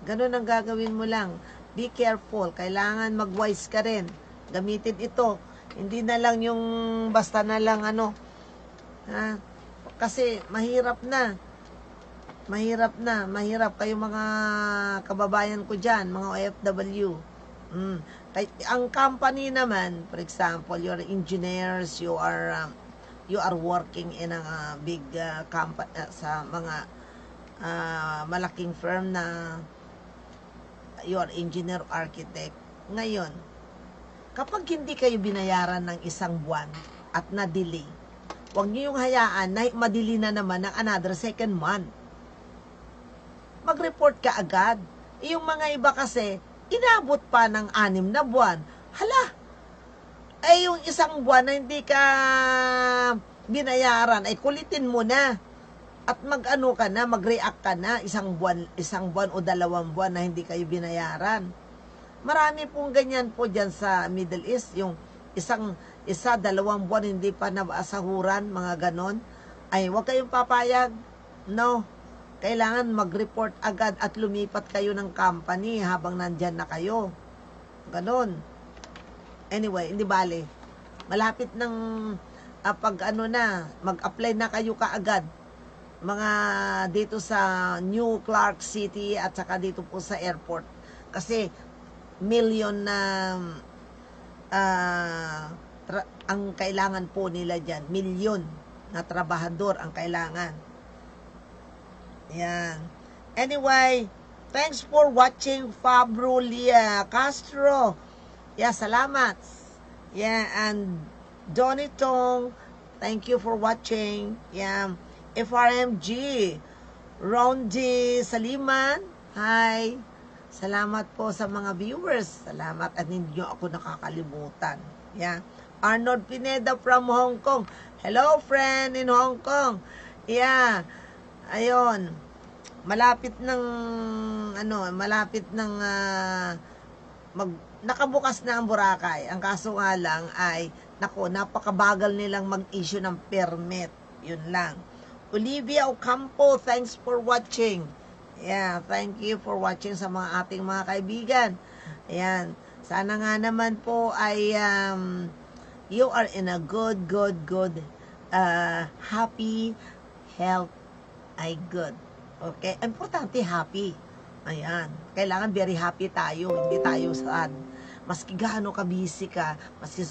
Ganon ang gagawin mo lang. Be careful, kailangan mag-wise ka rin. Gamitin ito. Hindi na lang yung basta na lang ha? Kasi mahirap na. Mahirap kayo mga kababayan ko dyan, mga OFW. Ang company naman, for example, you're engineers, you are working in a big company, sa mga malaking firm na you are engineer, architect. Ngayon, kapag hindi kayo binayaran ng isang buwan at na-delay, huwag niyo yung hayaan na madili na naman ng another second month. Mag-report ka agad. Yung mga iba kasi, inabot pa ng 6 na buwan. Hala! Yung isang buwan na hindi ka binayaran, ay kulitin mo na. At mag-react ka na, isang buwan o 2 buwan na hindi kayo binayaran. Marami pong ganyan po dyan sa Middle East, yung 1, 2 buwan hindi pa nasahuran, mga ganon. Ay, huwag kayong papayag. No. Kailangan mag-report agad at lumipat kayo ng company habang nandyan na kayo. Ganon. Anyway, hindi bale. Malapit ng mag-apply na kayo kaagad. Mga dito sa New Clark City at saka dito po sa airport. Kasi million na ang kailangan po nila dyan. Milyon na trabahador ang kailangan. Yan. Anyway, thanks for watching, Fabro Lia Castro. Yeah, salamat. Yeah, and Donnie Tong, thank you for watching. Yeah, FRMG, Rondi Saliman, hi. Salamat po sa mga viewers. Salamat at hindi nyo ako nakakalimutan. Yeah. Arnold Pineda from Hong Kong. Hello, friend in Hong Kong. Yeah. Ayun. Malapit ng nakabukas na ang Boracay. Ang kaso nga lang ay napakabagal nilang mag-issue ng permit. Yun lang. Olivia Ocampo, thanks for watching. Yeah, thank you for watching sa ating mga kaibigan. Ayan. Sana nga naman po ay you are in a good happy health ay good. Okay? Importante happy. Ayan. Kailangan very happy tayo. Hindi tayo sad. Maski gaano ka busy ka, maski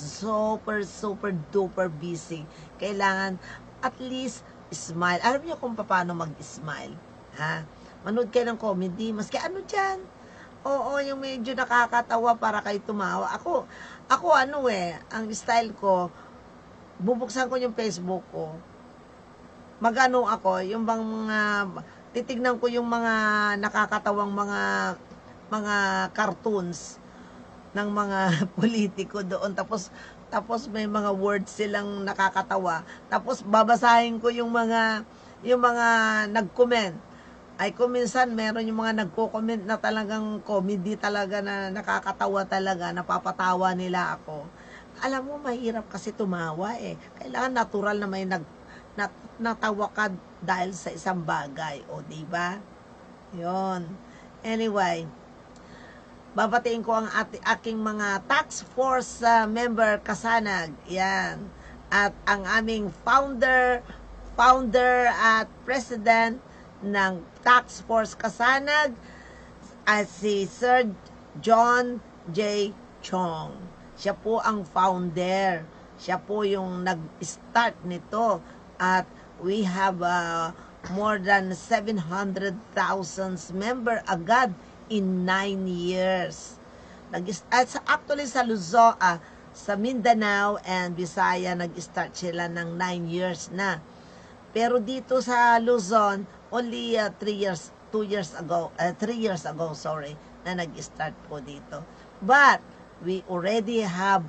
super duper busy, kailangan at least smile. Alam niyo kung paano mag-smile? Ha? Manood kayo ng comedy. Maski dyan. Oo, yung medyo nakakatawa para kayo tumawa. Ako ang style ko, bubuksan ko yung Facebook ko, yung bang titignan ko yung mga nakakatawang mga cartoons ng mga politiko doon. Tapos may mga words silang nakakatawa. Tapos babasahin ko yung mga nag-comment. Ay kuminsan meron yung mga nagko-comment na talagang comedy talaga, na nakakatawa talaga, napapatawa nila ako. Alam mo, mahirap kasi tumawa eh. Kailangan natural na may natawa ka dahil sa isang bagay, o di ba? 'Yon. Anyway, babatiin ko ang aking mga task force member kasanag. Yan. At ang aming founder at president ng task force kasanag ay si Sir John J. Chong. Siya po ang founder. Siya po yung nag-start nito. At we have more than 700,000 member agad in 9 years. Actually sa Luzon, sa Mindanao and Visaya, nag-start sila ng 9 years na. Pero dito sa Luzon, only 3 years ago, na nag-start po dito. But, we already have,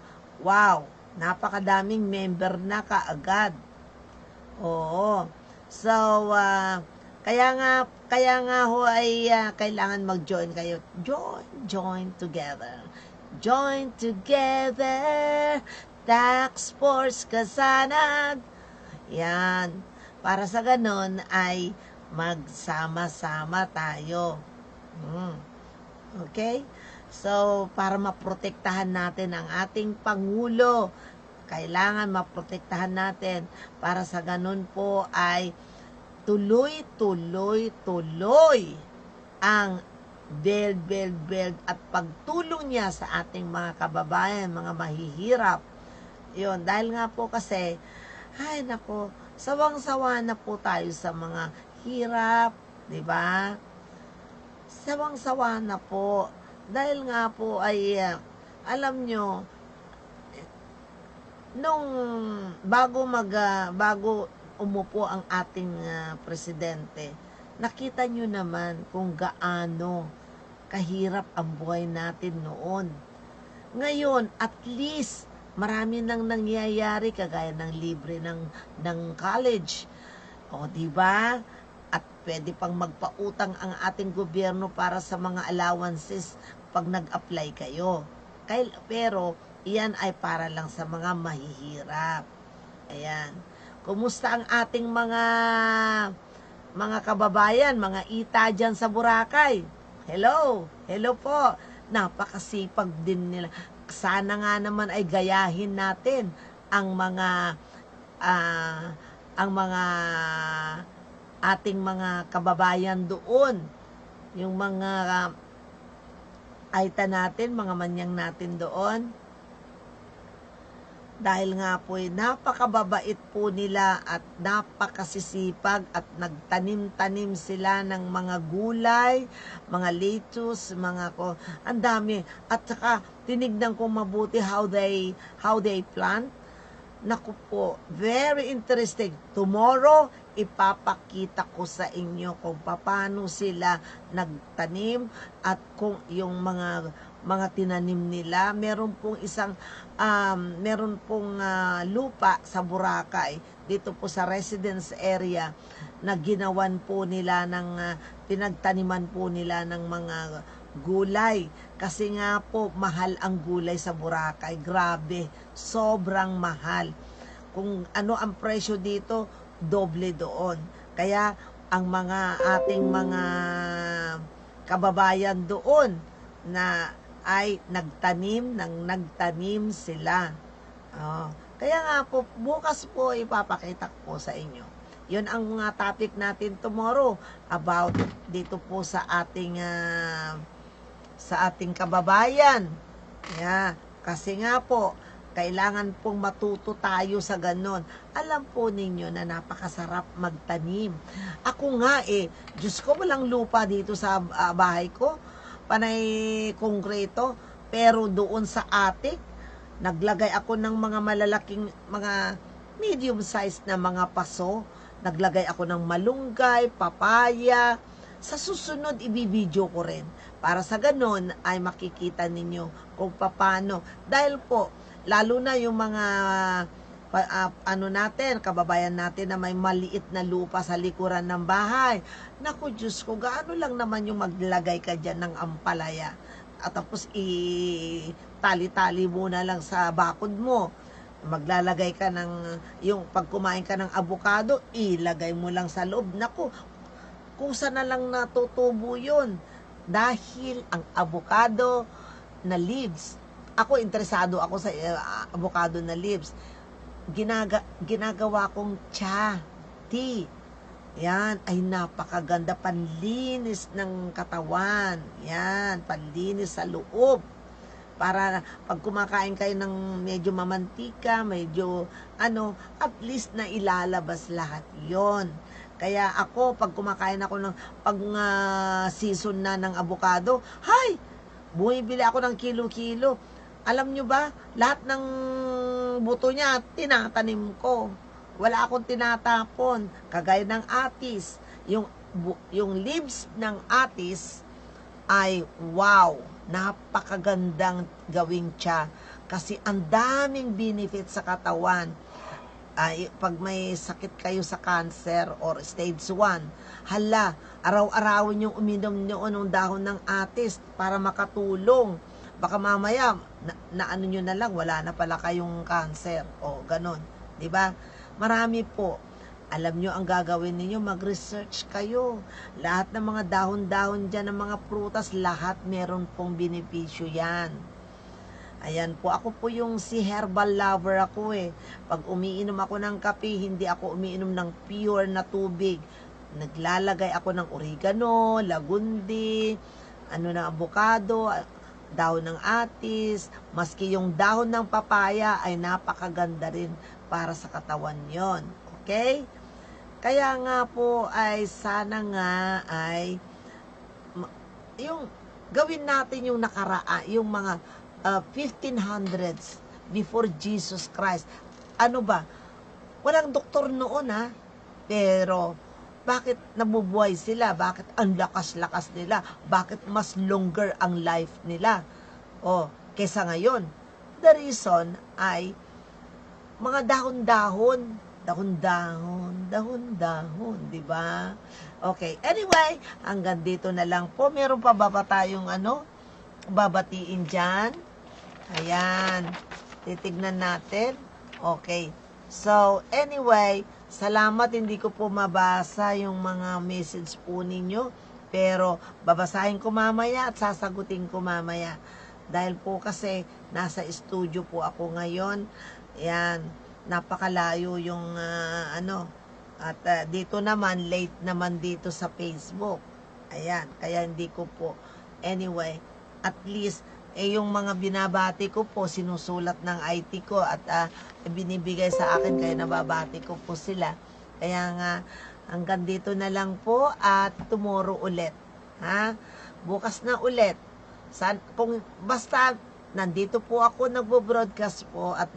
napakadaming member na kaagad. Oo. So, kaya nga ho ay kailangan mag-join kayo. Join together. Join together. Task Force Kasanag. Yan. Para sa ganon ay magsama-sama tayo. Okay? So, para maprotektahan natin ang ating Pangulo, kailangan maprotektahan natin para sa ganun po ay tuloy ang build at pagtulong niya sa ating mga kababayan, mga mahihirap. Yun, dahil nga po kasi, ay nako, sawang-sawa na po tayo sa mga hirap, di ba? Sawang-sawa na po. Dahil nga po ay, alam nyo, nung bago umupo ang ating presidente, nakita nyo naman kung gaano kahirap ang buhay natin noon. Ngayon, at least, marami nang nangyayari, kagaya ng libre ng college. O, di ba? At pwede pang magpautang ang ating gobyerno para sa mga allowances pag nag-apply kayo. Pero, iyan ay para lang sa mga mahihirap. Ayan. Kumusta ang ating mga kababayan, mga ita dyan sa Boracay? Hello po. Napakasipag din nila. Sana nga naman ay gayahin natin ang mga ating mga kababayan doon. Yung mga aita natin, mga manyang natin doon. Dahil nga po napakababait po nila at napakasisipag at nagtanim-tanim sila ng mga gulay, mga lettuce, ang dami. At saka tinignan ko mabuti how they plant. Naku po, very interesting. Tomorrow, ipapakita ko sa inyo kung paano sila nagtanim at kung yung mga tinanim nila. Meron pong lupa sa Boracay, dito po sa residence area, na ginawan po nila pinagtaniman po nila ng mga gulay. Kasi nga po, mahal ang gulay sa Boracay. Grabe, sobrang mahal. Kung ano ang presyo dito, doble doon. Kaya, ang ating mga kababayan doon na ay nagtanim sila. Kaya nga po, bukas po ipapakita ko sa inyo. Yun ang topic natin tomorrow about dito po sa ating kababayan. Kasi nga po, kailangan pong matuto tayo sa ganon. Alam po ninyo na napakasarap magtanim. Ako nga Diyos ko, walang lupa dito sa bahay ko. Panay konkreto, pero doon sa attic, naglagay ako ng mga malalaking, mga medium size na mga paso. Naglagay ako ng malunggay, papaya, Sa susunod, ibibideo ko rin. Para sa ganun, ay makikita ninyo kung paano. Dahil po, lalo na yung mga kababayan natin na may maliit na lupa sa likuran ng bahay. Naku, Diyos ko, gaano lang naman yung maglagay ka dyan ng ampalaya. At tapos, tali-tali muna lang sa bakod mo. Maglalagay ka ng, yung pag kumain ka ng avocado, ilagay mo lang sa loob. Naku, kusa na lang natutubo yun. Dahil ang avocado na leaves, ako interesado ako sa avocado na leaves. Ginagawa kong tea. Yan, ay napakaganda, panlinis ng katawan. Yan, panlinis sa loob. Para pag kumakain kayo ng medyo mamantika, medyo at least na ilalabas lahat yon. Kaya ako, pag kumakain ako ng, season na ng avocado, bumibili ako ng kilo-kilo. Alam nyo ba, lahat ng buto niya, tinatanim ko. Wala akong tinatapon. Kagaya ng atis. Yung leaves ng atis ay, wow, napakagandang gawing tsa. Kasi ang daming benefit sa katawan. Pag may sakit kayo sa cancer or stage 1, araw-arawin yung uminom nyo ng dahon ng atis para makatulong. Baka mamaya, na nyo na lang, wala na pala kayong cancer. O, ganon. Diba? Marami po. Alam nyo ang gagawin ninyo, mag-research kayo. Lahat ng mga dahon-dahon dyan, ng mga prutas, lahat meron pong benepisyo yan. Ayan po, ako po yung si herbal lover ako eh. Pag umiinom ako ng kape, hindi ako umiinom ng pure na tubig. Naglalagay ako ng oregano, lagundi, na avocado, dahon ng atis, maski yung dahon ng papaya ay napakaganda rin para sa katawan yon. Okay? Kaya nga po ay sana nga ay yung gawin natin yung yung mga 1500s before Jesus Christ. Ano ba? Walang doktor noon pero bakit nabubuhay sila? Bakit ang lakas-lakas nila? Bakit mas longer ang life nila? Kesa ngayon. The reason ay mga dahon-dahon, di ba? Okay, anyway, hanggang dito na lang po. Meron pa ba tayong babatiin dyan? Ayan, titignan natin. Okay, so anyway, salamat, hindi ko po mabasa yung mga message po ninyo, pero babasahin ko mamaya at sasagutin ko mamaya. Dahil po kasi nasa studio po ako ngayon. Ayan, napakalayo yung at dito naman, late naman dito sa Facebook. Ayan, kaya hindi ko po. Anyway, at least, yung mga binabati ko po, sinusulat ng IT ko at binibigay sa akin, kaya nababati ko po sila. Kaya nga, hanggang dito na lang po at tomorrow ulit. Bukas na ulit. Basta, nandito po ako, nagbo-broadcast po at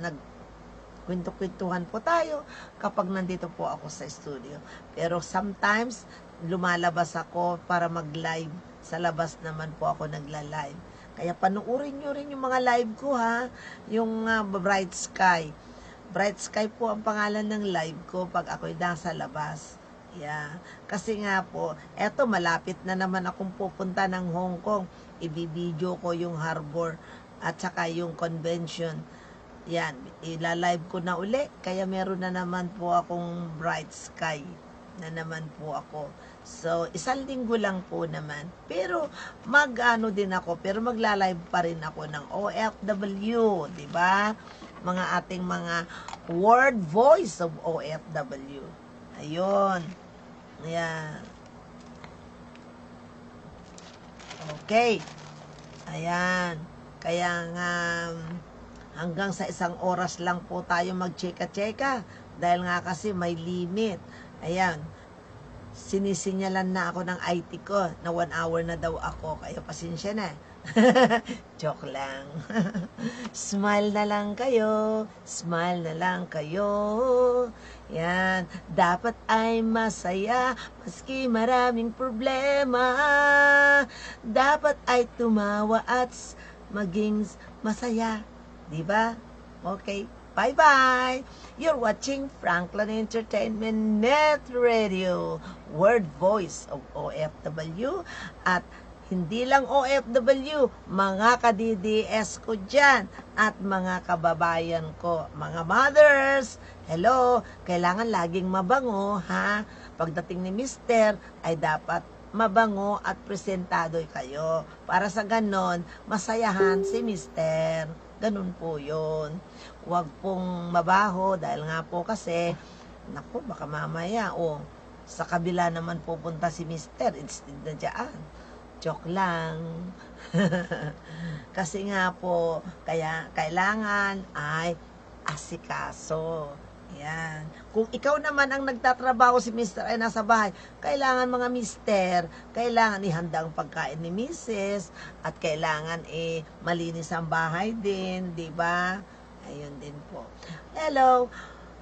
kwento-kwentuhan po tayo kapag nandito po ako sa studio. Pero sometimes, lumalabas ako para mag-live. Sa labas naman po ako nagla-live. Kaya panuorin nyo rin yung mga live ko yung Bright Sky. Bright Sky po ang pangalan ng live ko pag ako'y nasa labas. Yeah. Kasi nga po, eto malapit na naman akong pupunta ng Hong Kong. Ibibideo ko yung harbor at saka yung convention. Yan, ilalive ko na uli. Kaya meron na naman po akong Bright Sky na naman po ako. So, isang linggo lang po naman. Pero, din ako. Pero magla-live pa rin ako ng OFW. Diba? Mga ating mga word voice of OFW. Ayun. Ayan. Okay. Ayan. Kaya nga, hanggang sa 1 oras lang po tayo magcheka-cheka. Dahil nga kasi may limit. Ayan. Sinisinyalan na ako ng IT ko na 1 hour na daw ako. Kaya pasensya na. Joke lang. Smile na lang kayo, smile na lang kayo. Yan, dapat ay masaya, maski maraming problema. Dapat ay tumawa at maging masaya. Diba? Okay, bye-bye! You're watching Franklin Entertainment Net Radio, Word Voice of OFW, at hindi lang OFW, mga ka-DDS ko dyan, at mga kababayan ko, mga mothers, hello, kailangan laging mabango, ha? Pagdating ni Mister, ay dapat mabango at presentado kayo. Para sa ganon, masayahan si Mister. Ganun po yun. Huwag pong mabaho, dahil nga po kasi, naku, baka mamaya, sa kabila naman pupunta si Mister, instead na dyan. Joke lang. Kasi nga po, kaya kailangan ay asikaso. Yan. Kung ikaw naman ang nagtatrabaho, si Mr. ay nasa bahay, kailangan mga mister, kailangan ihanda ang pagkain ni Mrs. at kailangan malinis ang bahay din, di ba? Ayun din po. Hello,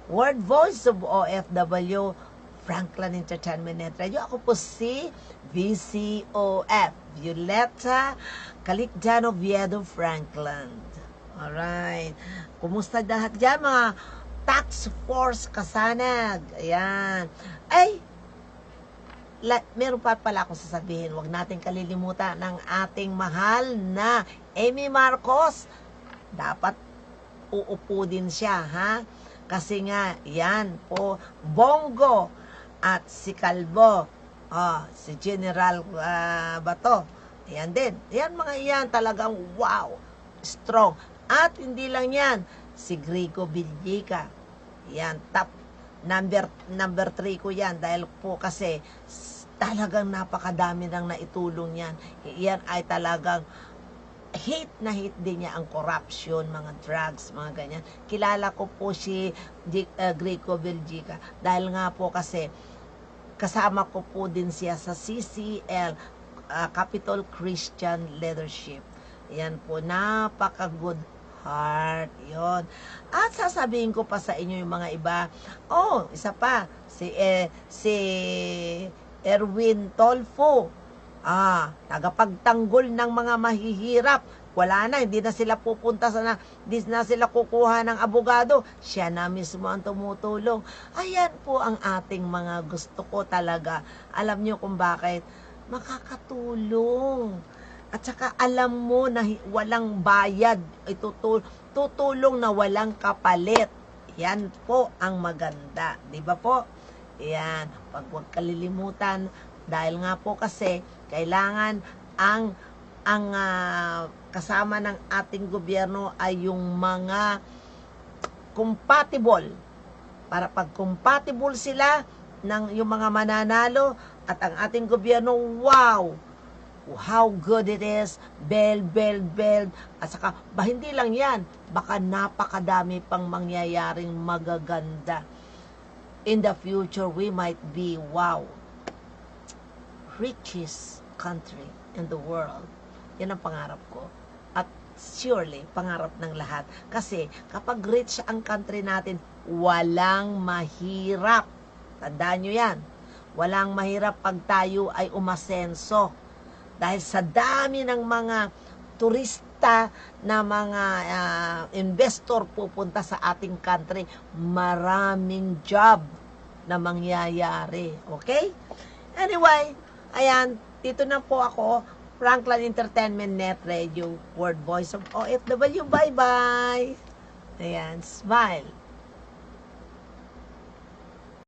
Word Voice of OFW, Franklin Entertainment Net Radio. Ako po si VCOF, Violeta Calicjano Viedo Franklin. Alright. Kumusta lahat dyan, mga Tax Force Kasanag? Ayan. Ay, meron pa pala akong sasabihin. Huwag natin kalilimutan ng ating mahal na Amy Marcos. Dapat uupo din siya, ha? Kasi nga, yan po, Bongo at si Calvo, si General Bato, yan din. Yan mga iyan talagang wow, strong. At hindi lang yan, si Grigo Villica, yan, top number 3 ko yan, dahil po kasi talagang napakadami nang naitulong yan. Yan ay talagang hate na hate din niya ang corruption, mga drugs, mga ganyan. Kilala ko po si Grigo Villica dahil nga po kasi kasama ko po din siya sa CCL, Capital Christian Leadership. Yan po, napaka-good heart. Yon. At sasabihin ko pa sa inyo yung mga iba. Isa pa, si Erwin Tolfo. Tagapagtanggol ng mga mahihirap. Wala na, hindi na sila pupunta hindi na sila kukuha ng abogado. Siya na mismo ang tumutulong. Ayan po ang ating mga gusto ko talaga. Alam nyo kung bakit? Makakatulong. At saka alam mo na walang bayad. Tutulong na walang kapalit. Yan po ang maganda. Di ba po? Yan. Huwag kalilimutan. Dahil nga po kasi, kailangan ang kasama ng ating gobyerno ay yung mga compatible. Para pag compatible sila ng yung mga mananalo at ang ating gobyerno, wow! How good it is, beld. At saka, hindi lang yan, baka napakadami pang mangyayaring magaganda. In the future, we might be, wow, richest country in the world. Yan ang pangarap ko. At surely, pangarap ng lahat. Kasi, kapag rich ang country natin, walang mahirap. Tandaan nyo yan. Walang mahirap pag tayo ay umasenso. Dahil sa dami ng mga turista na mga investor pupunta sa ating country, maraming job na mangyayari. Okay? Anyway, ayan, dito na po ako, Franklin Entertainment Net Radio, Word Voice of OFW. Bye-bye! Ayan, smile!